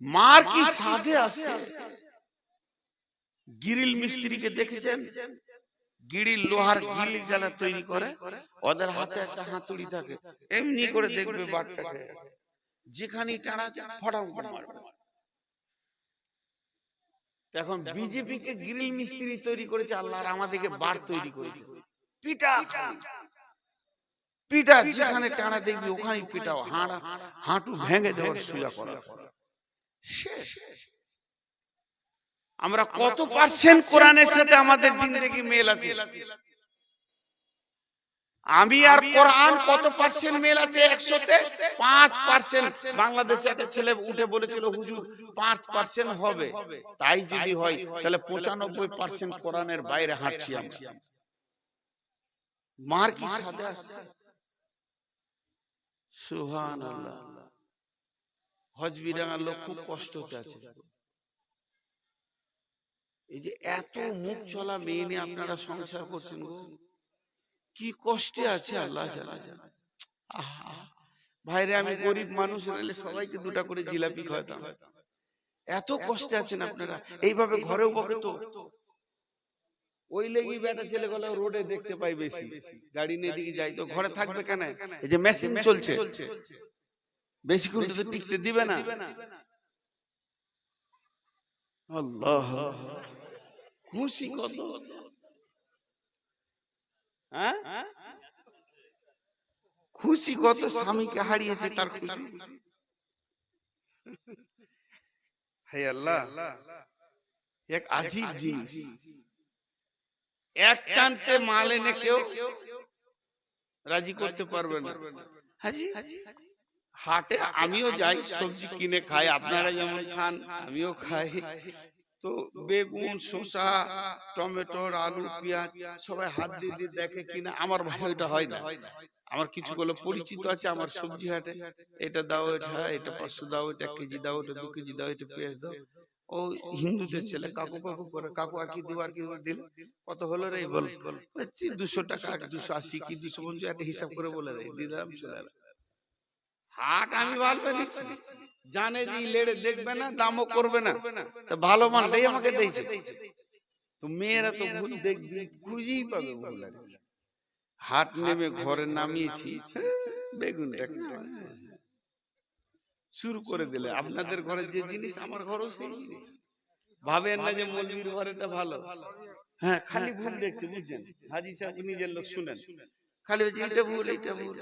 মার কি সাধে আসছে। গিরিল মিস্ত্রিকে দেখেছেন, গিরিল লোহার গিরিল যারা তৈরি করে ওদের হাতে একটা হাতুড়ি থাকে, এমনি করে দেখবে বাটটাকে, যেখানে টানা ফটাম করে মারবে। এখন বিজেপি কে গিরিল মিস্ত্রি তৈরি করেছে আল্লাহ, আর আমাদেরকে বাট তৈরি করেছে। পিটা পিটা, যেখানে টানা দেখবি ওখানে পিটাও, হাঁটু ভেঙে দেওয়ার সুয়া করা। আমরা কত পার্সেন্ট কোরআনের সাথে আমাদের জিন্দেগি মেল আছে? আমি আর কোরআন কত পার্সেন্ট মেল আছে? 100-তে 5%। বাংলাদেশে একটা ছেলে উঠে বলেছিল হুজুর 5% হবে, তাই যদি হয় তাহলে 95% কোরআনের বাইরে হাঁটছি আমরা। মার কি সাথে আসছে, সুবহানাল্লাহ। হজবিরাঙ্গার লোক খুব কষ্টতে আছে। এই যে এত মুখ চলা মেয়ে নিয়ে আপনারা সংসার করছেন গো, কি কষ্টে আছে আল্লাহ জানে। ভাইরে আমি গরিব মানুষ হলে সবাইকে 2টা করে জিলাপি খাওয়াতাম। এত কষ্টে আছেন আপনারা, এইভাবে ঘরেও বকে তো ওই লেগি বেটা ছেলে গুলো রোডে দেখতে পাই বেশি, গাড়ি নিয়ে দিকে যাই তো ঘরে থাকবে কেন? এই যে মেশিন চলছে বেশিক্ষণ তো টিকতে দিবে না। আল্লাহ খুশি কত, হ্যাঁ খুশি কত, স্বামীকে হারিয়েছে তার খুশি। হে আল্লাহ, এক আজীব জিনিস, এক চান্সে মাল এনে কেউ রাজি করতে পারবে না। হাজি হাটে আমিও যাই, সবজি কিনে খাই, আপনারা যেমন খান আমিও খাই। তো বেগুন, শসা, টমেটো, আলু, পেঁয়াজ সবাই হাত দিয়ে দিয়ে দেখে কিনা। আমার ভাই ওইটা হয় না। আমার কিছু গুলো পরিচিত আছে আমার সবজি হাটে, এটা দাও, এটা 500 দাও, এটা 1 কেজি দাও, এটা 2 কেজি দাও, এটা পেঁয়াজ দাও। ও হিন্দুদের ছেলে কাকু কাকু করে, কাকু আর কি দিব, আর কি দিলে কত হলো রে বল, 200 টাকা, 280 কি 250 একটা হিসাব করে বলে দেয়, দিলাম চলে এলাম। হাট আমি ভালো নিচ্ছি, জানে যে লেড়ে দেখবে না, দামও করবে না, তা ভালো মালটাই আমাকে দিয়েছে। তো মেয়েরা তো ভুল দেখবি, খুঁজেই পাবে ভুল। আর হাট নেমে ঘরে নামিয়েছি, বেগুনটা শুরু করে দিলে। আপনাদের ঘরে যে জিনিস আমার ঘরেও সেই জিনিস। ভাবেন না যে মৌলবীর ঘরেটা ভালো। হ্যাঁ, খালি ভুল দেখছে, বুঝছেন? হাজি সাহেব নিজের লোক শুনেন, খালি বলছে এটা ভুল, এটা ভুল।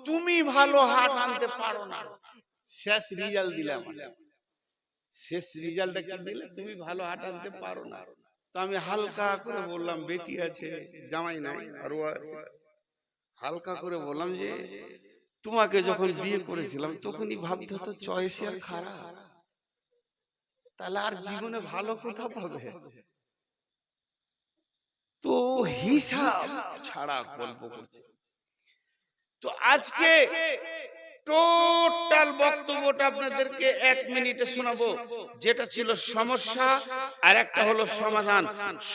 তুমি ভালো হাট আনতে পারো না। শেষ রেজাল্ট দিলাম, শেষ রেজাল্টটা কি দিলে? তুমি ভালো হাট আনতে পারো না। তো আমি হালকা করে বললাম, বেটি আছে, জামাই নাই, আর ও আছে। হালকা করে বললাম যে তোমাকে যখন বিয়ে করেছিলাম তখনই ভাবতে হতো চয়েসে আর খারাপ, তাহলে আর জীবনে ভালো কোথা পাবে? তো হিসাব ছাড়া গল্প করছে। তো আজকে টোটাল বক্তব্যটা আপনাদেরকে 1 মিনিটে শোনাবো। যেটা ছিল সমস্যা আর একটা হলো সমাধান।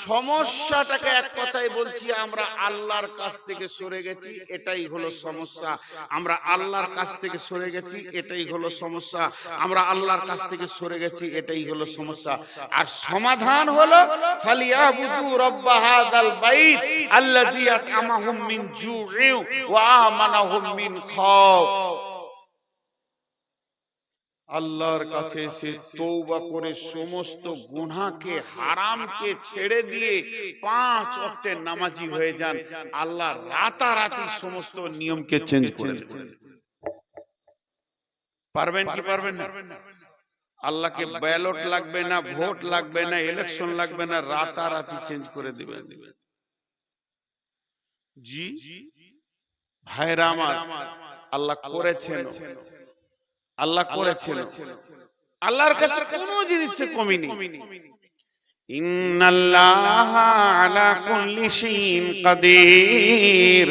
সমস্যাটাকে এক কথায় বলছি, আমরা আল্লাহর কাছ থেকে সরে গেছি, এটাই হলো সমস্যা। আমরা আল্লাহর কাছ থেকে সরে গেছি, এটাই হলো সমস্যা। আমরা আল্লাহর কাছ থেকে সরে গেছি, এটাই হলো সমস্যা। আর সমাধান হলো ফালিয়াবুদু রাব্ব হাযাল বাইত আল্লাযী আত'আমাহুম মিন জু'ইন ওয়া আমানাহুম মিন খাউফ। আল্লাহর কাছে এসে তওবা করে সমস্ত গুনাহকে, হারামকে ছেড়ে দিয়ে 5 ওয়াক্তের নামাজি হয়ে যান। আল্লাহ রাতারাতি সমস্ত নিয়মকে চেঞ্জ করে দেবেন। পারবেন কি পারবেন না? আল্লাহকে ব্যালট লাগবে না, ভোট লাগবে না, ইলেকশন লাগবে না, রাতারাতি চেঞ্জ করে দিবেন। জি ভাইরা আমার, আল্লাহ করেছেন, আল্লাহ করেছেন। আল্লাহর কাছে কোনো জিনিসের কমি নেই। ইন্নাল্লাহা আলা কুল্লি শাইইন কাদির।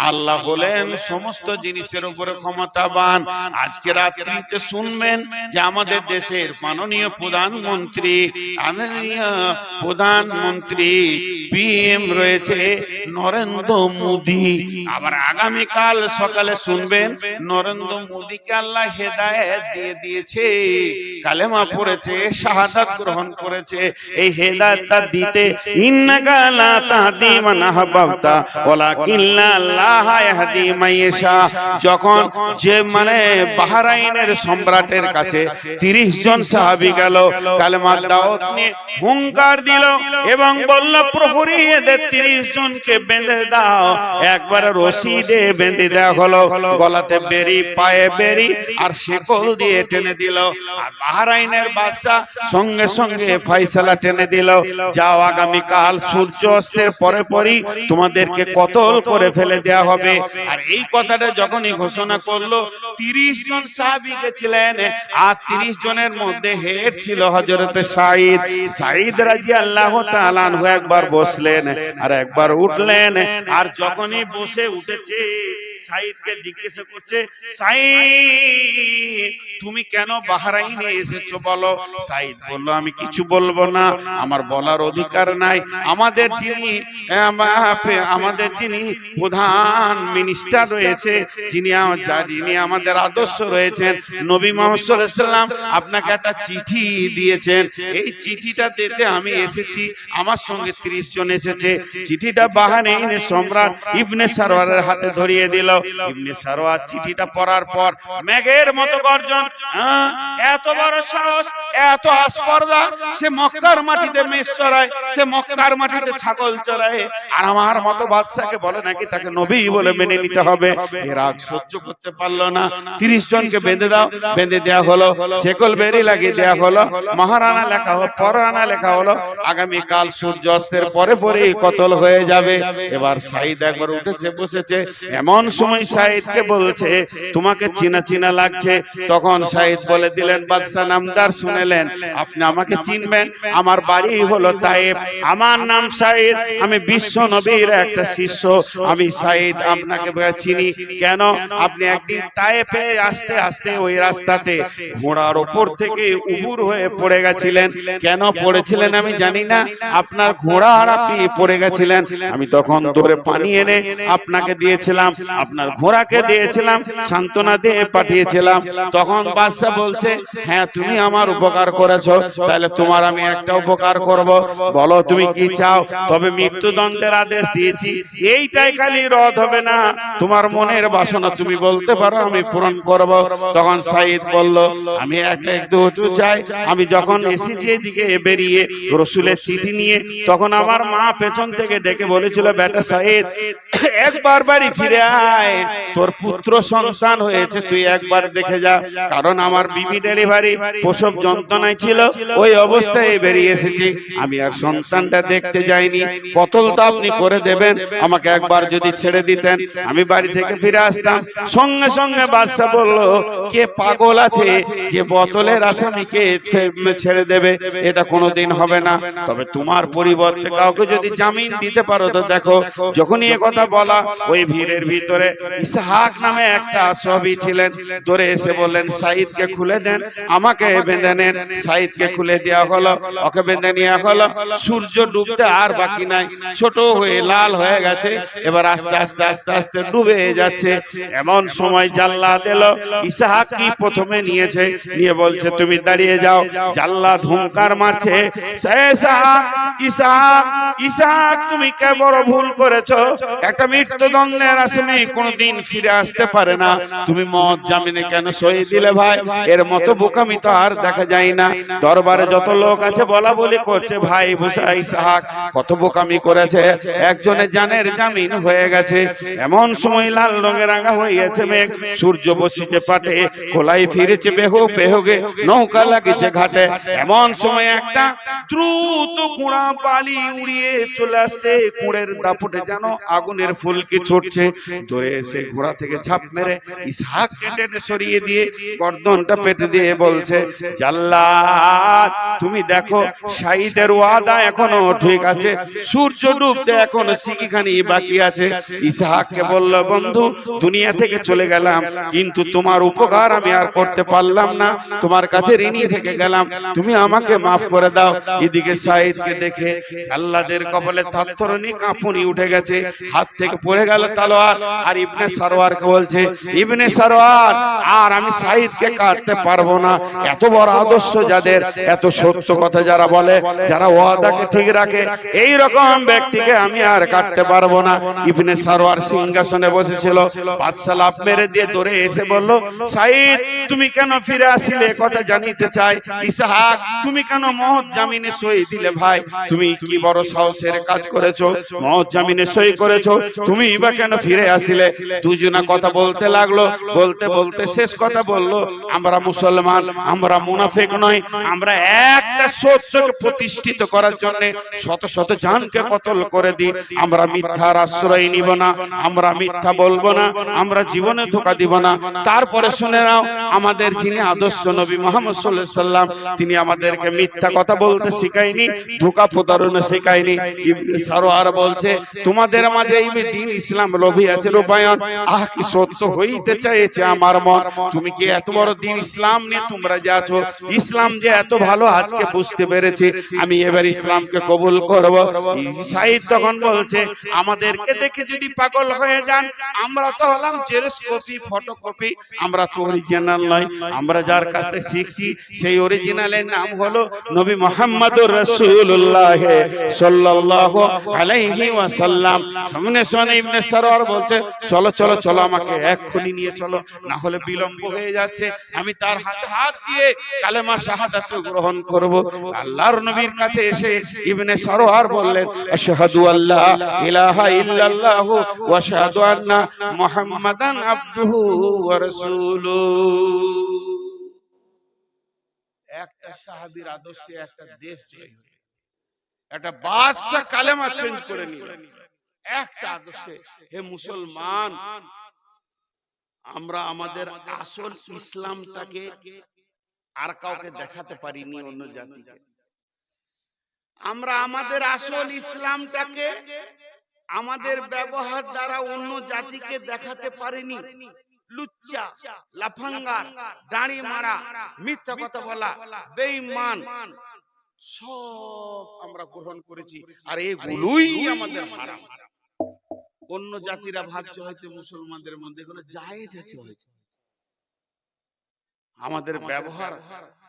আল্লাহ বলেন সমস্ত জিনিসের উপরে ক্ষমতাবান। আজকে রাত্রিতে শুনবেন যে আমাদের দেশের মাননীয় প্রধানমন্ত্রী পিএম রয়েছে নরেন্দ্র মোদি। আবার আগামী কাল সকালে শুনবেন নরেন্দ্র মোদিকে আল্লাহ হেদায়েত দিয়ে দিয়েছে, কালেমা পড়েছে, শাহাদাত গ্রহণ করেছে। এই হেদায়েতটা দিতে ইন্নাকা লা তাহদি মান আহবাবতা ওয়ালাকিন্নাল্লাহ ইয়াহদি মান ইয়াশা। যখন যে মানে বাহরাইনের সম্রাটের কাছে 30 জন সাহাবী গেল, কালেমার দাওয়াত নিয়ে হুঙ্কার দিল এবং বলল, প্রহরী এদের 30 জনকে বেঁধে দাও। একবার রশি দিয়ে বেঁধে দেওয়া হলো, গলাতে বেরি, পায়ে বেরি আর শেকল দিয়ে টেনে দিল। আর বাহরাইনের বাদশা সঙ্গে সঙ্গে ফয়সালা টেনে দিল, যাও আগামী কাল সূর্য অস্তের পরে পরই তোমাদেরকে কতল করে ফেলে দেয়া হবে। আর এই কথাটা যখনই ঘোষণা করলো, 30 জন সাহাবী ছিলেন, আর 30 জনের মধ্যে হেড ছিল হযরতে সাঈদ রাদিয়াল্লাহু তাআলা আনহু। একবার বসলেন আর একবার উঠলেন, আর যখনই বসে উঠেছে সাঈদকে জিজ্ঞাসা করছে, সাঈদ তুমি কেন বাহরাইনে এসেছো বলো? সাঈদ বলল, আমি কিছু বলবো না, আমার বলার অধিকার নাই। আমাদের যিনি প্রধান মিনিস্টার রয়েছে, যিনি আমাদের আদর্শ রয়েছেন, নবী মুহাম্মদ সাল্লাল্লাহু আলাইহি সাল্লাম আপনাকে একটা চিঠি দিয়েছেন, এই চিঠিটা দিতে আমি এসেছি। আমার সঙ্গে 30 জন এসেছে। চিঠিটা বাহরাইনের সম্রাট ইবনে সারওয়ারের হাতে ধরিয়ে দিল। ইবনে সারওয়ার চিঠিটা পড়ার পর মেঘের মতো গর্জন, এত বড় সাহস, এত আসপর্দা! সে মক্কার মাটিতে মেষ চড়ায়, সে মক্কার মাটিতে ছাগল চড়ায়, আর আমার মতো বাদশাকে বলে নাকি তাকে নবী বলে মেনে নিতে হবে। এর রাগ সহ্য করতে পারলো না। 30 জনকে বেঁধে দাও, বেঁধে দেওয়া হলো, শেকল বেরি লাগিয়ে দেওয়া হলো, মহারানা লেখা হলো, পররানা লেখা হলো, আগামী কাল সূর্য অস্তের পরে পরেই কতল হয়ে যাবে। এবার সাঈদ একবার উঠেছে, বসেছে। এমন সময় সাঈদকে বলছে, তোমাকে চিনা চিনা লাগছে। তখন সাঈদ বলে দিলেন, বাদশা নামদার শুনেলেন, আপনি আমাকে চিনবেন, আমার বাড়ি হলো তায়েফ, আমার নাম সাঈদ, আমি বিশ্ব নবীর একটা শিষ্য, আমি সাঈদ আপনাকে চিনি। কেন? আপনি একদিন তায়েফে আসতে আসতে ওই রাস্তাতে ঘোড়ার উপর থেকে উবুর হয়ে পড়ে গেছিলেন। কেন পড়েছিলেন আমি জানি না, আপনার ঘোড়া আর আপনি পড়ে গেছিলেন। আমি তখন ধরে পানি এনে আপনাকে দিয়েছিলাম, আপনার ঘোড়াকে দিয়েছিলাম, সান্ত্বনা দিয়ে পাঠিয়েছিলাম। তখন বাদশা বলছে, হ্যাঁ তুমি আমার উপকার করেছো, তাহলে তোমার আমি একটা উপকার করব, বলো তুমি কি চাও? তবে মৃত্যুদণ্ডের আদেশ দিয়েছি, এইটাই খালি রদ হবে না, তোমার মনের বাসনা তুমি বলতে পারো, আমি পূরণ করব। তখন সাইদ বলল, আমি একটু চাই। আমি যখন এসেছি এদিকে বেরিয়ে রসুলের চিঠি নিয়ে, তখন আমার মা পেছন থেকে ডেকে বলেছিল, বেটা সাইদ একবার বাড়ি ফিরে আয়, তোর পুত্র সন্তান হয়েছে, তুই একবার দেখে যা। কারণ আমার বিবি ডেলিভারি প্রসব যন্ত্রণায় ছিল, ওই অবস্থায় বেরিয়ে এসেছি, আমি আর সন্তানটা দেখতে যাইনি। কতলটা আপনি করে দেবেন, আমাকে একবার যদি ছেড়ে দিতেন আমি বাড়ি থেকে ফিরে আসতাম। সঙ্গে সঙ্গে বাদশা বলল, কে পাগল আছে যে বোতলের আসামিকে ছেড়ে দেবে? এটা কোনোদিন হবে না। তবে তোমার পরিবর্তে কাউকে যদি জামিন দিতে পারো তো দেখো। যখনই এ কথা বলা, ওই ভিড়ের ভিতরে ইসহাক নামে একটা সাহাবী ছিলেন, দৌড়ে এসে বললেন, সাইদকে খুলে দেন, আমাকে বেঁধে নেন। সাইদকে খুলে দেওয়া হলো, ওকে বেঁধে নেওয়া হলো। সূর্য ডুবতে আর বাকি নাই, ছোট হয়ে লাল হয়ে গেছে, এবার আস্তে আস্তে আস্তে আস্তে ডুবে যাচ্ছে। এমন সময় জাল্লাদ এলো। ইসহাক কি প্রথমে নিয়েছে, নিয়ে বলছে, তুমি দাঁড়িয়ে যাও। জাল্লাদ হুঙ্কার মারছে, ইসহাক তুমি কে বড় ভুল করেছো, একটা মৃত্যুদণ্ডের আসামি কোনদিন ফিরে আসতে পারে না, তুমি মত জামিনে কেন সই দিলে ভাই? এর মতো বোকামি তো আর দেখা যায় না। দরবারে যত লোক আছে বলা বলি করছে, ভাই ইসহাক কত বোকামি করেছে, একজনের জানের জামিন হয়ে গেছে। এমন সময় লাল রঙে রাঙা হয়ে গেছে মেঘ, সূর্য বসিছে পাটে, খোলাই ফিরেছে বেহুগে, নৌকা লাগেছে ঘাটে। এমন সময় একটা দ্রুত ঘোড়া বালি উড়িয়ে চলে আসছে, কুঁড়ের দাপটে যেন আগুনের ফুলকি ছুটছে। দৌড়ে এসে ঘোড়া থেকে ঝাঁপ মেরে ইসহাক কেটে সরিয়ে দিয়ে গর্দনটা পেতে দিয়ে বলছে, জাল্লাদ তুমি দেখো, শাহিদের ওয়াদা এখনো ঠিক আছে, সূর্য ডুবতে এখনো সিকিখানি বাকি আছে। ইসহাককে বলল, বন্ধু দুনিয়া থেকে চলে গেলাম, কিন্তু তোমার উপকার আমি আর করতে পারলাম না, তোমার কাছে ঋণী থেকে গেলাম, তুমি আমাকে মাফ করে দাও। এদিকে সাইদকে দেখে জাল্লাদের কপালে থরথরনি কাঁপুনি উঠে গেছে, হাত থেকে পড়ে গেল তলোয়ার। আর ইবনে সারওয়ারকে বলছে, ইবনে সারওয়ার আর আমি সাইদকে কাটতে পারবো না। এত বড় আদর্শ যাদের, এত সত্য কথা যারা বলে, যারা ওয়াদাকে ঠিক রাখে, এই রকম ব্যক্তিকে আমি আর কাটতে পারবো না। ইবনে সারওয়ার সিংহাসনে বসেছিল, বাদশা লাফ মেরে দিয়ে দৌড়ে এসে বলল, সাইদ তুমি কেন ফিরে আসিলে কথা জানিতে চাই। ইসহাক তুমি কেন মহৎ জামিনে সই দিলে ভাই? তুমি কি বড় সাহসের কাজ করেছো, মহৎ জামিনে সই করেছো, তুমি বা কেন ফিরে আসিলে? দুজনা কথা বলতে লাগলো, বলতে বলতে শেষ কথা বললো, আমরা মুসলমান, আমরা মুনাফিক নয়, আমরা একটা সত্যকে প্রতিষ্ঠিত করার জন্য শত শত জানকে কতল করে দিই, আমরা মিথ্যার আশ্রয় নিব না, আমরা মিথ্যা বলবো না, আমরা জীবনে ধোঁকা দিব না। তারপরে শুনে নাও, আমাদের যিনি আদর্শ নবী মুহাম্মদ সাল্লাল্লাহু আলাইহি সাল্লাম, তিনি আমাদেরকে মিথ্যা কথা বলতে শিখায়নি, ধোঁকা প্রতারণা শিখায়নি। ইবনে সারওয়ার বলছে, তোমাদের মাঝে এই দ্বীন ইসলাম লোভী আছে রূপায়ণ, আহ কি সত্য হইতে চাইছে আমার মন। তুমি কি এত বড় দ্বীন ইসলাম নিয়ে তোমরা যে আছো, ইসলাম যে এত ভালো আজকে বুঝতে পেরেছি, আমি এবার ইসলামকে কবুল করব। সাইদ তখন বলছে, আমাদেরকে দেখে যদি পাগল হয়ে যান, আমরা তো হলাম জেরক্স কপি, ফটোকপি, আমরা তো অরিজিনাল নয়। আমরা যার কাছে শিখছি সেই অরিজিনালের নাম হলো নবী মুহাম্মদুর রাসূলুল্লাহ সাল্লাল্লাহু আলাইহি ওয়াসাল্লাম। সামনে শুনে ইবনে সারওয়ার বলছে, চলো চলো চলো, আমাকে এক্ষুনি নিয়ে চলো, না হলে বিলম্ব হয়ে যাচ্ছে, আমি তার হাতে হাত দিয়ে কালেমা শাহাদাত গ্রহণ করব। আল্লাহর নবীর কাছে এসে ইবনে সারওয়ার বললেন, আশহাদু আল্লা ইলাহা ইল্লাল্লাহু ওয়া আশহাদু আন্না মুহাম্মাদান আবদুহু ওয়া রাসূলুহু। একটা সাহাবীর আদর্শে একটা দেশ জয় হলো, একটা বাদশা কালেমা চেঞ্জ করে নিল, একটা আদর্শে। হে মুসলমান, আমরা আমাদের আসল ইসলামটাকে আর কাউকে দেখাতে পারিনি, অন্য জাতিকে। আমরা আমাদের আসল ইসলামটাকে আমাদের ব্যবহার দ্বারা অন্য জাতিকে দেখাতে পারিনি। লুচ্চা, লাফাঙ্গার, দাড়ি মারা, মিথ্যা কথা বলা, বেঈমান, সব আমরা গ্রহণ করেছি, আর এগুলোই আমাদের হারাম। অন্য জাতিরা ভাবছে হয়তো মুসলমানদের মধ্যে কোনো জায়েজ আছে, হয়তো আমাদের ব্যবহার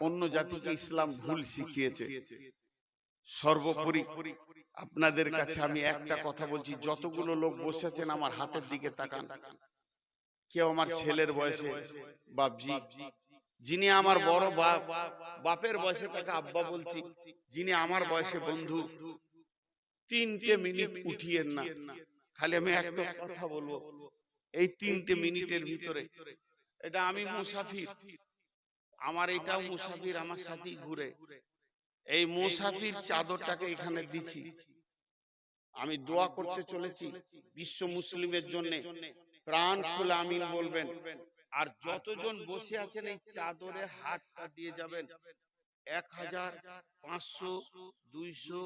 অন্য জাতিকে ইসলাম ভুল শিখিয়েছে। সর্বোপরি আপনাদের কাছে আমি একটা কথা বলছি, যতগুলো লোক বসে আছেন আমার হাতের দিকে তাকান। কেউ আমার ছেলের বয়সে বাপজি, যিনি আমার বড় বাপের বয়সে তাকে আব্বা বলছি, যিনি আমার বয়সে বন্ধু, 3টে মিনিট উঠিয়েন না। খালি আমি একটা কথা বলবো, এই 3টে মিনিটের ভিতরে, এটা আমি মুসাফির, আমার এটাও মুসাফির, আমার সাথেই ঘুরে, এই মুসাফির চাদরটাকে এখানে দিছি, আমি দোয়া করতে চলেছি বিশ্ব মুসলিমের জন্য, প্রাণ খুলে আমিন বলবেন। আর যতজন বসে আছেন এই চাদরে হাতটা দিয়ে যাবেন, 1000, 500, 200,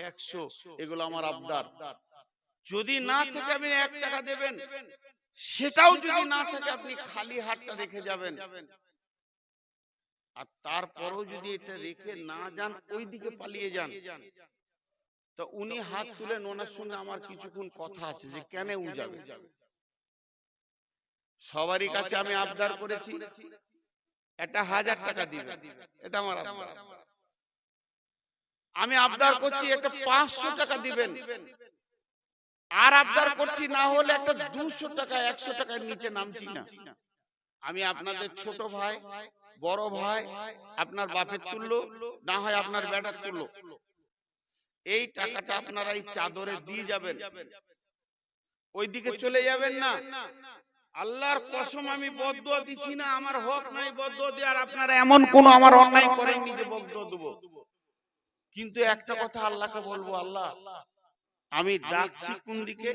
100, এগুলো আমার আবদার। যদি না থাকে আপনি 1 টাকা দেবেন, সেটাও যদি না থাকে আপনি খালি হাতটা রেখে যাবেন। আর তারপরেও যদি এটা রেখে না যান, ওই দিকে পালিয়ে যান, তো উনি হাত তুলে, ওনার সঙ্গে আমার কিছুক্ষণ কথা আছে যে কেন উ যাবে। সবারই কাছে আমি আবদার করেছি একটা 1000 টাকা দিবেন, এটা আমার আবদার। আমি আবদার করছি একটা 500 টাকা দিবেন, আর আবদার করছি না হলে একটা 200 টাকা 100 টাকার নিচে নামছি না। আমি আপনাদের ছোট ভাই, বড় ভাই, আপনার বাপের তুল্য, না হয় আপনার বেটার তুল্য। এই টাকাটা আপনারা এই চাদরে দিয়ে যাবেন, ওইদিকে চলে যাবেন না। আল্লাহর কসম আমি বদদুয়া দিছি না, আমার হক নাই বদদুয়া দেওয়ার, আপনারা এমন কোন আমার অন্যায় করেননি যে বদদুয়া দেব। কিন্তু একটা কথা আল্লাহকে বলবো, আল্লাহ আমি ডাকছি কোন দিকে,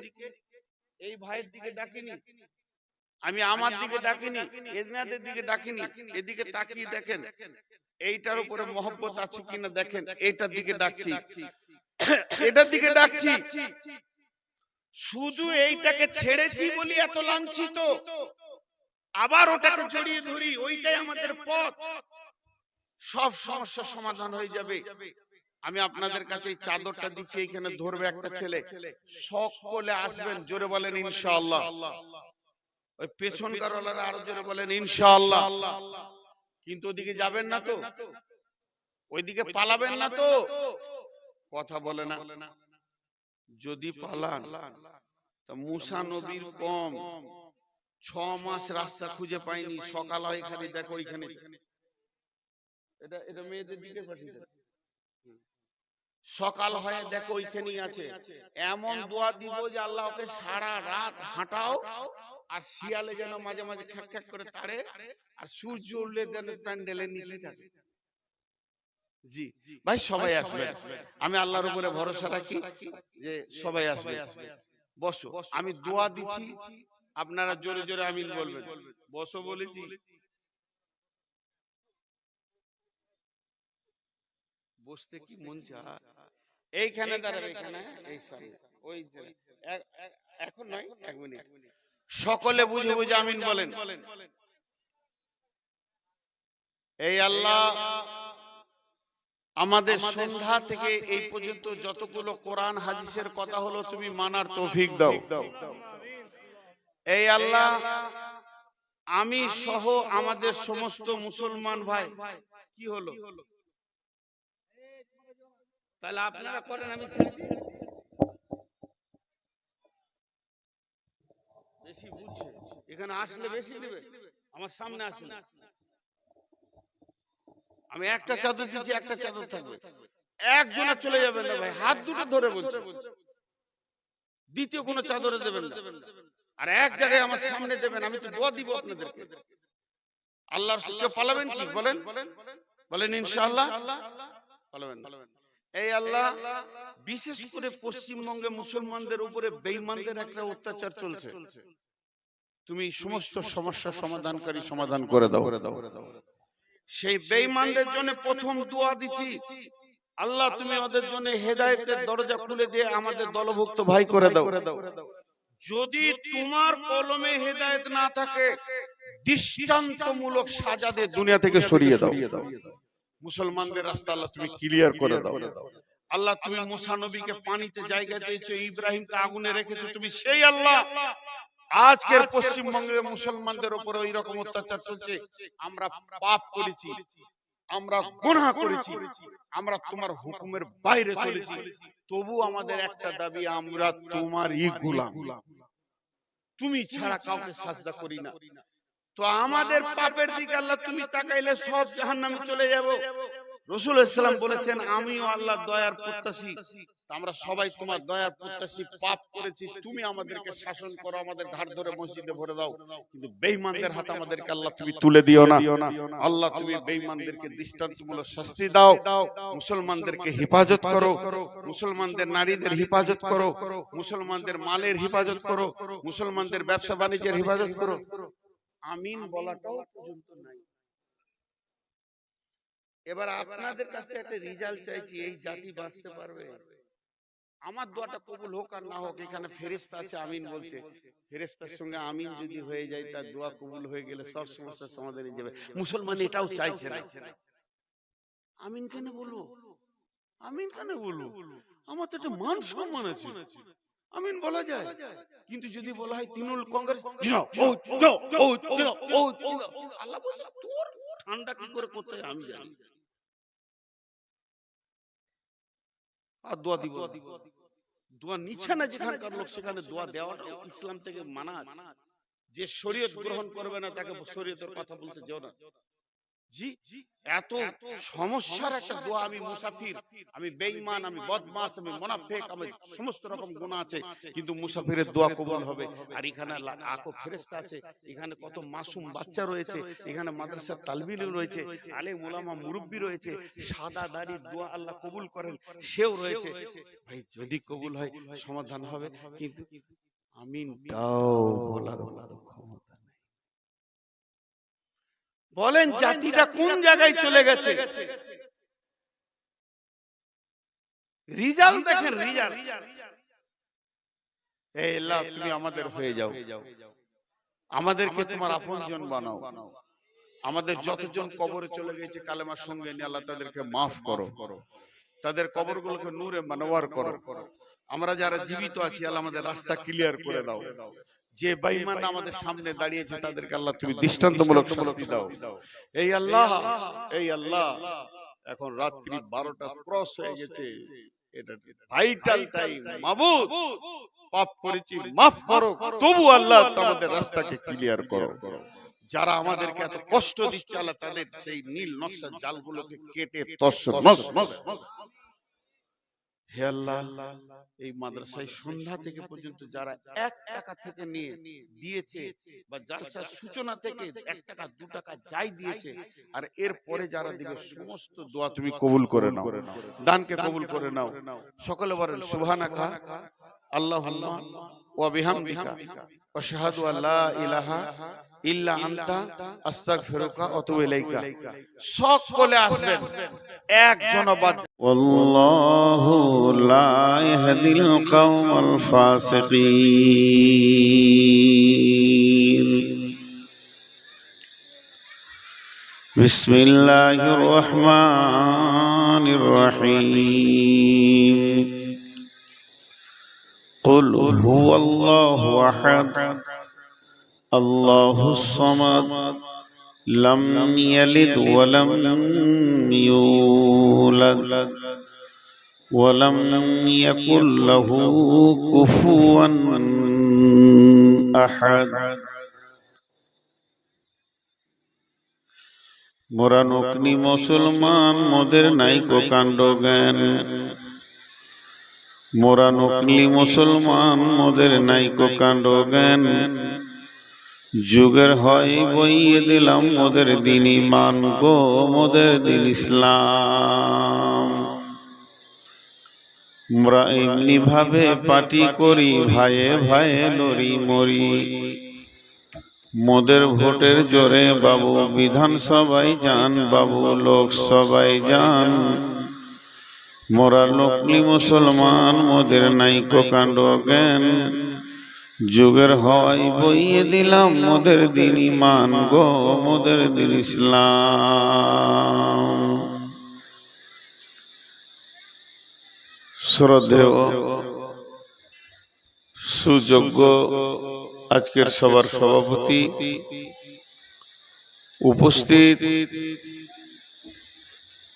এই ভাইয়ের দিকে ডাকিনি, আমি আমার দিকে ডাকিনি, এনাদের দিকে ডাকিনি, এদিকে তাকিয়ে দেখেন এইটার উপরে মহব্বত আছে কিনা দেখেন, এইটার দিকে ডাকছি, এটার দিকে ডাকছি। শুধু এইটাকে ছেড়েছি বলি এত লাঞ্ছিত, আবার ওটাকে জড়িয়ে ধরি, ওইটাই আমাদের পথ, সব সমস্যার সমাধান হয়ে যাবে। আমি আপনাদের কাছে এই চাদরটা দিচ্ছি, এইখানে ধরবে একটা ছেলে, সকলে আসবেন, জোরে বলেন ইনশাআল্লাহ। ওই পেছনকার ওলারা আরো জোরে বলেন ইনশাআল্লাহ। কিন্তু ওদিকে যাবেন না তো, ওইদিকে পালাবেন না তো, কথা বলে না। যদি পালান তা মুসা নবীর কম 6 মাস রাস্তা খুঁজে পাইনি, সকাল হয় খালি দেখো ওইখানে, এটা মেয়েদের দিকে পাঠিয়ে দেন, সকাল হয়ে দেখো ওইখানেই আছে। এমন দোয়া দিব যে আল্লাহ ওকে সারা রাত হাঁটাও, আর শিয়ালে যেন মাঝে মাঝে খ্যাক খ্যাক করে তাড়ে, আর সূর্য উঠলে যেন প্যান্ডেলের নিচে থাকে। জি ভাই, সবাই আসবে, আমি আল্লাহর উপরে ভরসা রাখি যে সবাই আসবে। বসো, আমি দোয়া দিচ্ছি, আপনারা জোরে জোরে আমিন বলবেন। বসো বলেছি, বসতে কি মন চায়? এইখানে দাঁড়াবে, এখানে, এই সামনে, ওই এখন নয়, 1 মিনিট, সকলে বুঝে বুঝে আমিন বলেন। এই আল্লাহ আমাদের সন্ধ্যা থেকে এই পর্যন্ত যতগুলো কোরআন হাদিসের কথা হলো, তুমি মানার তৌফিক দাও। এই আল্লাহ আমি সহ আমাদের সমস্ত মুসলমান ভাই, কি হলো তাহলে আপনারা করেন, আমি ছেড়ে দিই। বেশি বুঝছে, এখানে আসলে বেশি দিবে, আমার সামনে আসলে আমি একটা চাদর দিচ্ছি, একটা চাদর থাকবে, একজনে চলে যাবেন না ভাই, হাত দুটো ধরে বলছি, দ্বিতীয় কোনো চাদরে দেবেন না, আর এক জায়গায় আমার সামনে দেবেন, আমি তো দোয়া দিব আপনাদেরকে। আল্লাহর সঙ্গে পালাবেন কি বলেন, বলেন ইনশাআল্লাহ পালাবেন। এই আল্লাহ বিশেষ করে পশ্চিমবঙ্গে মুসলমানদের উপরে বেঈমানদের একটা অত্যাচার চলছে, তুমি সমস্ত সমস্যা সমাধানকারী সমাধান করে দাও। সেই বেঈমানদের জন্য প্রথম দোয়া দিছি, আল্লাহ তুমি ওদের জন্য হেদায়েতের দরজা খুলে দিয়ে আমাদের দলভুক্ত ভাই করে দাও। যদি তোমার কলমে হেদায়েত না থাকে, দৃষ্টান্তমূলক সাজা দিয়ে দুনিয়া থেকে সরিয়ে দাও। মুসলমানদের রাস্তা আল্লাহ তুমি ক্লিয়ার করে দাও। আল্লাহ তুমি মুসা নবীকে পানিতে জায়গা দিয়েছো, ইব্রাহিমকে আগুনে রেখেছো, তুমি সেই আল্লাহ। আজকের পশ্চিমবঙ্গের মুসলমানদের উপরে ওই রকম অত্যাচার চলছে। আমরা পাপ করেছি, আমরা গুনাহ করেছি, আমরা তোমার হুকুমের বাইরে চলেছি, তবু আমাদের একটা দাবি, আমরা তোমারই গোলাম, তুমি ছাড়া কাউকে সাজদা করি না। তো আমাদের পাপের দিকে আল্লাহ তুমি তাকাইলে সব জাহান্নামে চলে যাব। রাসূল সাল্লাল্লাহু আলাইহি বলেছেন আমিও আল্লাহর দয়ার প্রত্যাশী, আমরা সবাই তোমার দয়ার প্রত্যাশী। পাপ করেছি, তুমি আমাদেরকে শাসন করো, আমাদের ঘাট ধরে মসজিদে ভরে দাও, কিন্তু বেঈমানদের হাতে আমাদেরকে আল্লাহ তুমি তুলে দিও না। আল্লাহ তুমি বেঈমানদেরকে দৃষ্টান্তমূলক শাস্তি দাও, মুসলমানদেরকে হেফাজত করো, মুসলমানদের নারীদের হেফাজত করো, মুসলমানদের মালের হেফাজত করো, মুসলমানদের ব্যবসা বাণিজ্যের হেফাজত করো। আমিন বলাটাও পর্যন্ত নাই। এবার আপনাদের কাছে একটা রেজাল্ট চাইছি, এই জাতি বাঁচতে পারবে? আমার দোয়াটা কবুল হোক আর না হোক, এখানে ফেরেশতা আছে আমিন বলছে, ফেরেশতার সঙ্গে আমিন যদি হয়ে যায়, তার দোয়া কবুল হয়ে গেলে সব সমস্যার সমাধান হয়ে যাবে। মুসলমান এটাও চাইছে না। আমিন কেন বলবো? আমিন কেন বলবো? আমার তো একটা মান সম্মান আছে, আমিন বলা যায়। কিন্তু যদি বলা হয় তৃণমূল কংগ্রেস, আল্লাহ বলে তোর ঠান্ডা কি করে করতে হয় আমি জানি। আর দোয়া দিব, দোয়া নিচ্ছে না যেখানকার লোক, সেখানে দোয়া দেওয়াটা ইসলাম থেকে মানা আছে। যে শরীয়ত গ্রহণ করবে না তাকে শরীয়তের কথা বলতে যেও না। জি, এত সমস্যার একটা দোয়া, আমি মুসাফির, আমি বেঈমান, আমি বদমাশ, আমি মুনাফিক, আমি সমস্ত রকম গুনাহ আছে, কিন্তু মুসাফিরের দোয়া কবুল হবে। আর এখানে লাখো ফেরেশতা আছে, এখানে কত মাসুম বাচ্চা রয়েছে, এখানে মাদ্রাসার তালিব ইলম রয়েছে, আলেম ওলামা মুরব্বি রয়েছে, সাদা দাড়ি দোয়া আল্লাহ কবুল করেন সেও রয়েছে। ভাই যদি কবুল হয় সমাধান হবে, কিন্তু আমিনটাও বলার ক্ষমতা নেই। বলেন জাতিটা কোন জায়গায় চলে গেছে? রিজাল্ট দেখেন, রিজাল্ট। এই আল্লাহ তুমি আমাদের হয়ে যাও, আমাদেরকে তোমার আপনজন বানাও, আমাদের যতজন কবরে চলে গেছে কালেমার সঙ্গে নিয়ে আল্লাহ তাদেরকে মাফ করো, তাদের কবরগুলোকে নূরে মানওয়ার করো। আমরা যারা জীবিত আছি আল্লাহ আমাদের রাস্তা ক্লিয়ার করে দাও। যে বেঈমান আমাদের সামনে দাঁড়িয়েছে তাদেরকে আল্লাহ তুমি দৃষ্টান্তমূলক শাস্তি দাও। এই আল্লাহ, এই আল্লাহ, এখন রাত্রি 12টা ক্রস হয়ে গেছে, এটা ভাইটাল টাইম। মাবুদ পাপ করেছি মাফ করো, তবু আল্লাহ আমাদের রাস্তাকে ক্লিয়ার করো। যারা আমাদেরকে এত কষ্ট দিচ্ছে আল্লাহ তাদের সেই নীল নকশার জালগুলোকে কেটে তছনছ। হে আল্লাহ, এই মাদ্রাসায় সন্ধ্যা থেকে পর্যন্ত যারা 1 টাকা থেকে নিয়ে দিয়েছে, বা জালসার সূচনা থেকে 1 টাকা 2 টাকা যাই দিয়েছে, আর এর পরে যারা দিবে, সমস্ত দোয়া তুমি কবুল করে নাও, দানকে কবুল করে নাও। সকলে বলেন সুবহানাকা আল্লাহুম্মা ওয়া বিহামদিকা আশহাদু আল্লা ইলাহা ইল্লা আনতা আস্তাগফিরুকা ওয়া আতুবু ইলাইকা। সকলে আসবেন, একজন বাদ। ওয়াল্লাহু লা ইয়াহদিল কওমাল ফাসিকিন। বিসমিল্লাহির রহমানির রহিম। কুল হুয়াল্লাহু আহাদ আল্লাহুস সামাদ লাম ইয়ালিদ ওয়া লাম ইউলাদ ওয়া লাম ইয়াকুল লাহু কুফুয়ান আহাদ। মোরা নকনি মুসলমান, মোদের নাইকো কাণ্ড জ্ঞান। মোরা নকলি মুসলমান, মোদের নাইকো কাণ্ড জ্ঞান। যুগের হয় বইয়ে দিলাম মোদের দিন ঈমান গো, মোদের দিন ইসলাম। মোরা এমনি ভাবে পার্টি করি, ভাইয়ে ভাইয়ে লড়ি মরি। মোদের ভোটের জোরে বাবু বিধানসভায় যান, বাবু লোকসভায় যান। মোরা নকলি মুসলমান, মোদের নাইকো কাণ্ড জ্ঞান। যুগের হয় বইয়ে দিলাম মোদের দিন ঈমান গো, মোদের দিন ইসলাম। শ্রদ্ধেয় সুযোগ্য আজকের সবার সভাপতি, উপস্থিত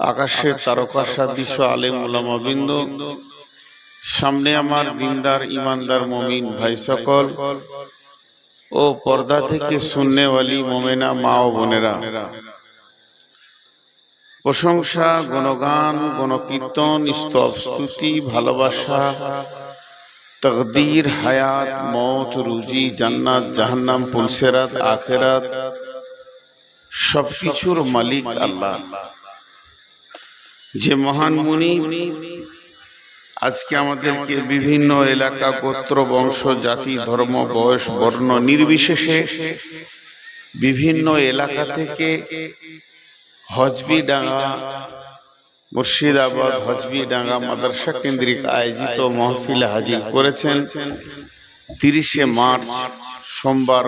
আকাশের তারকা সাদৃশ্য আলেম ওলামা বৃন্দ, সামনে আমার দিনদার ইমানদার মুমিন ভাই সকল ও পর্দা থেকে সুন্নেওয়ালি মোমেনা মা ও বোনেরা, প্রশংসা, গুণগান, গণকীর্তন, স্তব, স্তুতি, ভালোবাসা, তকদীর, হায়াত, মৌত, রুজি, জান্নাত, জাহান্নাম, পুলসেরাত, আখেরাত সবকিছুর মালিক আল্লাহ, যে মহান মুনি আজকে আমাদেরকে বিভিন্ন এলাকা, গোত্র, বংশ, জাতি, ধর্ম, বয়স, বর্ণ নির্বিশেষে বিভিন্ন এলাকা থেকে হজবিডাঙ্গা মুর্শিদাবাদ হজবিডাঙ্গা মাদ্রাসা কেন্দ্রিক আয়োজিত মাহফিলে হাজির করেছেন। 30শে মার্চ সোমবার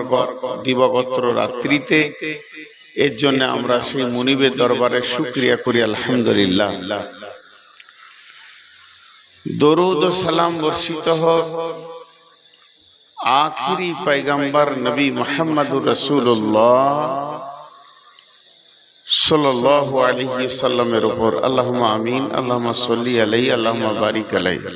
দিবাগত রাত্রিতে। এর জন্য আমরা সেই মুনিবের দরবারে শুকরিয়া করি, আলহামদুলিল্লাহ। দরুদ ও সালাম বর্ষিত হোক আখিরি পয়গম্বর নবী মুহাম্মদুর রাসূলুল্লাহ সাল্লাল্লাহু আলাইহি ওয়াসাল্লামের উপর। আল্লাহুম্মা আমিন, আল্লাহুম্মা সাল্লি আলাইহি, আল্লাহুম্মা বারিক আলাইহি।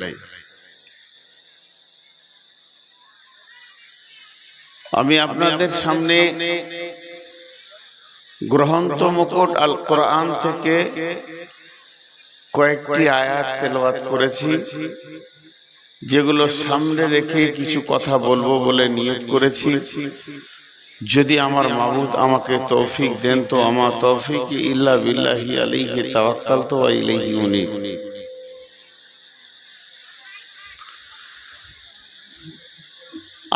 আমি আপনাদের সামনে গ্রন্থ মুকুট আল কোরআন থেকে কয়েকটি আয়াত তেলাওয়াত করেছি, যেগুলো সামনে রেখে কিছু কথা বলবো বলে নিয়ত করেছি। যদি আমার মাবুদ আমাকে তৌফিক দেন তো আমার তৌফিক ইল্লা বিল্লাহি আলাইহি তাওয়াক্কালতু ওয়া ইলাইহি উনীব।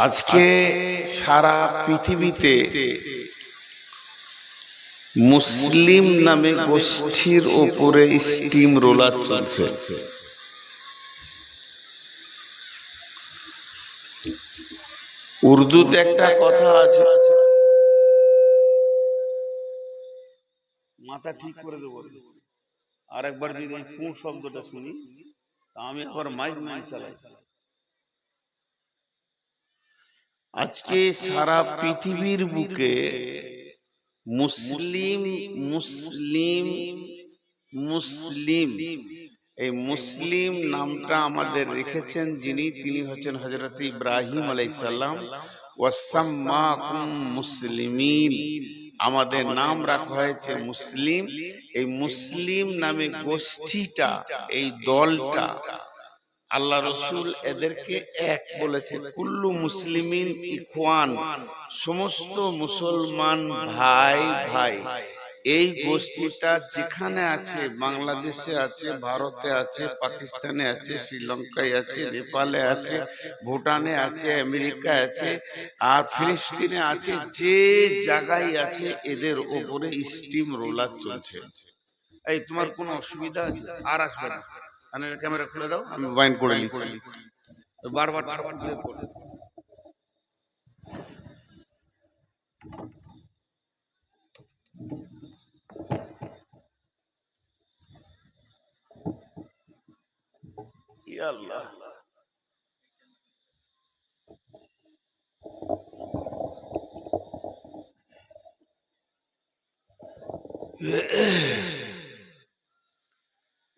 আজকে সারা পৃথিবীতে মুসলিম নামে গোষ্ঠীর উপরে স্টিম রোলার চলছে। উর্দুতে একটা কথা আছে, মাথা ঠিক করে দেবো। আর একবার যদি কোন শব্দটা শুনি আমি আবার মাইক চালাই। আজকে সারা পৃথিবীর বুকে মুসলিম মুসলিম মুসলিম এই মুসলিম নামটা আমাদের রেখেছেন যিনি, তিনি হচ্ছেন হযরত ইব্রাহিম আলাইহিস সালাম। ওয়াসাম্মাকুম মুসলিমিন, আমাদের নাম রাখা হয়েছে মুসলিম। এই মুসলিম নামে গোষ্ঠীটা, এই দলটা, আল্লাহ রসুল এদেরকে এক বলেছে, কুল্লু মুসলিমিন ইখওয়ান, সমস্ত মুসলমান ভাই ভাই। এই গোষ্ঠীটা যেখানে আছে, বাংলাদেশে আছে, ভারতে আছে, পাকিস্তানে আছে, শ্রীলঙ্কায় আছে, নেপালে আছে, ভুটানে আছে, আমেরিকায় আছে, আর ফিলিস্তিনে আছে, যে জায়গায় আছে এদের ওপরে স্টিম রোলার চলছে। এই তোমার কোনো অসুবিধা আছে? আর আসবে না, ক্যামেরা খুলে দাও, আমি বাইন্ড করে নিচ্ছি। বারবার ইয়া আল্লাহ।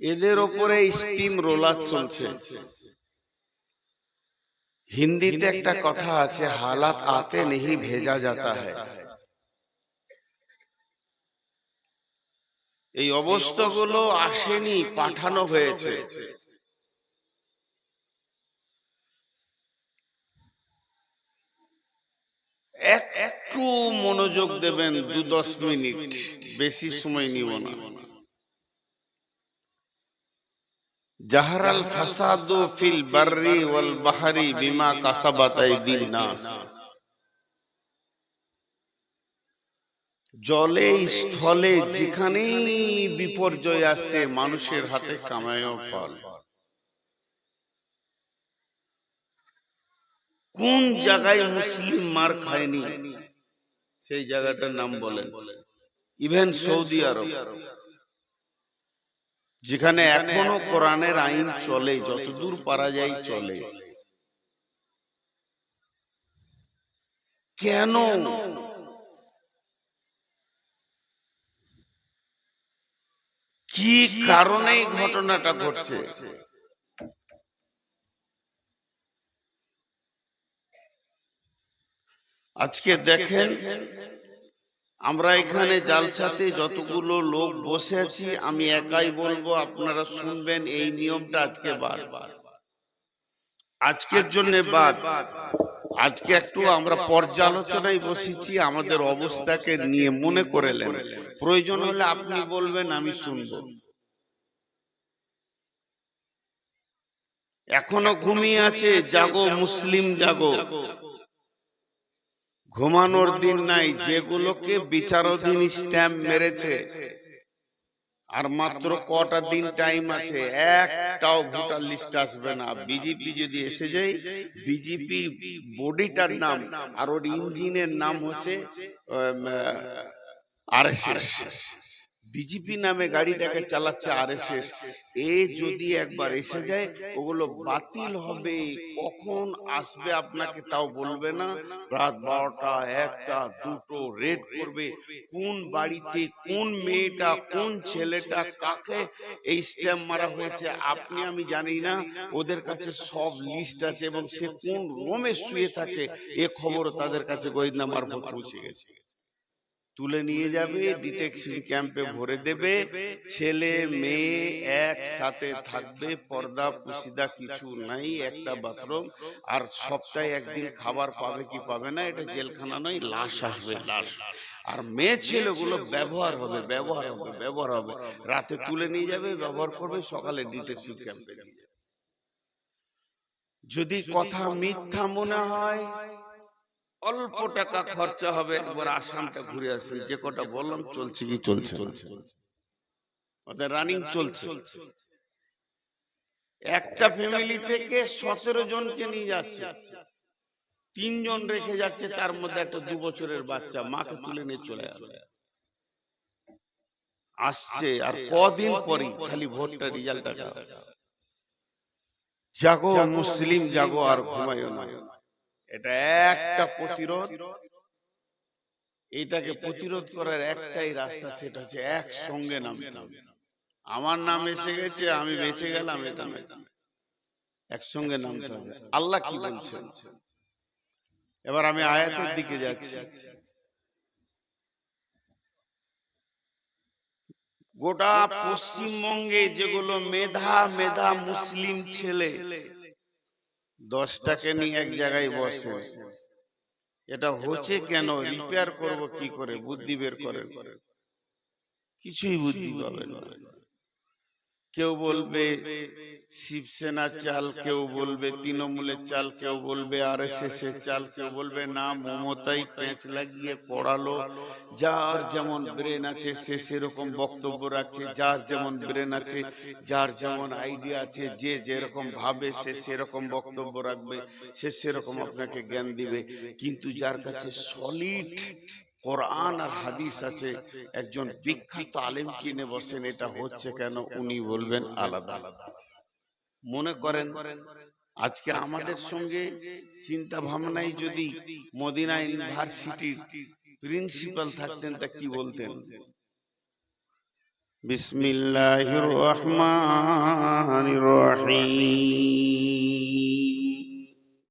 এদের ওপরে স্টিম রোলার চলছে। হিন্দিতে একটা কথা আছে, হালাত আতে নেহি ভেজা যাতা হ্যায়। এই অবস্থাগুলো আসেনি, পাঠানো হয়েছে। একটু মনোযোগ দেবেন, 2-10 মিনিট, বেশি সময় নিব না। জাহারাল ফাসাদু ফিল বাররি ওয়াল বাহরি বিমা কাসাবাত আইদিন নাস। জলে স্থলে যেখানেই বিপর্যয় আসছে, মানুষের হাতে কামায় ফল। কোন জায়গায় মুসলিম মার খায়নি সেই জায়গাটার নাম বলেন। ইভেন সৌদি আরব, যেখানে এখনো কোরআনের আইন চলে, যতদূর পারা যায় চলে। কেন? কি কারণে এই ঘটনাটা ঘটছে? আজকে দেখেন, আমরা এখানে জালসাতে যতগুলো লোক বসে আছি, আমি একাই বলবো, আপনারা শুনবেন। এই নিয়মটা আজকে বাদ, আজকের জন্য বাদ। আজকে একটু আমরা পর্যালোচনায় বসেছি আমাদের অবস্থাকে নিয়ে, মনে করেলেন। প্রয়োজন হলে আপনি বলবেন, আমি শুনবো। এখনো ঘুমিয়ে আছে, জাগো মুসলিম জাগো। ঘুমানোর দিন নাই। যেগুলোকে বিচারাধীন স্ট্যাম্প মেরেছে, আর মাত্র কটা দিন টাইম আছে, একটাও ভোটার লিস্ট আসবে না। বিজেপি যদি এসে যায়, বিজেপি বডিটার নাম আর ওর ইঞ্জিনের নাম হচ্ছে আরএসএস। বিজেপি নামে গাড়িটাকে চালাচ্ছে আরএসএস। এ যদি একবার এসে যায়, ওগুলো বাতিল হবে। কখন আসবে আপনাকে তাও বলবে না। রাত 12টা, 1টা, 2টো রেড করবে। কোন বাড়িতে কোন মেয়েটা, কোন ছেলেটা, কাকে এই স্ট্যাম্প মারা হয়েছে আপনি আমি জানি না। ওদের কাছে সব লিস্ট আছে, এবং সে কোন রুমে শুয়ে থাকে এ খবর তাদের কাছে গোয়েন্দা মারফত পৌঁছে গেছে। তুলে নিয়ে যাবে, ডিটেকশন ক্যাম্পে ভরে দেবে। ছেলে মেয়ে একসাথে থাকবে, পর্দা পুশিদা কিছু নাই, একটা বাথরুম। আর সপ্তাহে একদিন খাবার পাবে কি পাবে না, এটা জেলখানা নয়, লাশ আসবে, লাশ। আর মেয়ে ছেলেগুলো ব্যবহার হবে, ব্যবহার হবে, ব্যবহার হবে। রাতে তুলে নিয়ে যাবে, ব্যবহার করবে, সকালে ডিটেকশন ক্যাম্পে দিয়ে যাবে। যদি কথা মিথ্যা মনে হয়, অল্প টাকা খরচা হবে, একবার আসামটা ঘুরে আসেন। যে কটা বললাম চলছে কি চলছে, ওদের রানিং চলছে। একটা ফ্যামিলি থেকে 17 জনকে নিয়ে যাচ্ছে, 3 জন রেখে যাচ্ছে, তার মধ্যে একটা 2 বছরের বাচ্চা। মাকে তুলে নিয়ে চলে আসছে। আর কদিন পরই খালি ভোটটা রেজাল্ট টাকা। জাগো মুসলিম জাগো, আর ঘুমাইও না। এটা একটা প্রতিরোধ। এটাকে প্রতিরোধ করার একটাই রাস্তা, সেটা হচ্ছে একসঙ্গে নামতে হবে। আমার নাম এসে গেছে, আমি বেঁচে গেলাম, এটা নয়। একসঙ্গে নামতে হবে। আল্লাহ কি বলছেন? এবার আমি আয়াতের দিকে যাচ্ছি। গোটা পশ্চিমবঙ্গে যেগুলো মেধা মেধা মুসলিম ছেলে 10টাকে নিয়ে এক জায়গায় বসে, এটা হচ্ছে কেন? রিপেয়ার করব কি করে? বুদ্ধি বের করেন, কিছুই বুদ্ধি পাবেন না। কেউ বলবে শিবসেনা চাল, কেউ বলবে তৃণমূলের চাল, কেউ বলবে আরএসএস এর চাল, কেউ বলবে না মমতাই পেঁচ লাগিয়ে পড়ালো। যার যেমন ব্রেন আছে সে সেরকম বক্তব্য রাখছে, যার যেমন ব্রেন আছে, যার যেমন আইডিয়া আছে, যে যেরকম ভাবে সে সেরকম বক্তব্য রাখবে, সে সেরকম আপনাকে জ্ঞান দিবে। কিন্তু যার কাছে সলিড কোরআন আর হাদিস আছে, একজন বিখ্যাত আলেম কিনে বসেন, এটা হচ্ছে কেন? উনি বলবেন আলাদা আলাদা। মনে করেন আজকে আমাদের সঙ্গে চিন্তা ভাবনায় যদি মদিনা ইউনিভার্সিটির প্রিন্সিপাল থাকতেন, তা কি বলতেন? বিসমিল্লাহির রহমানির রহিম।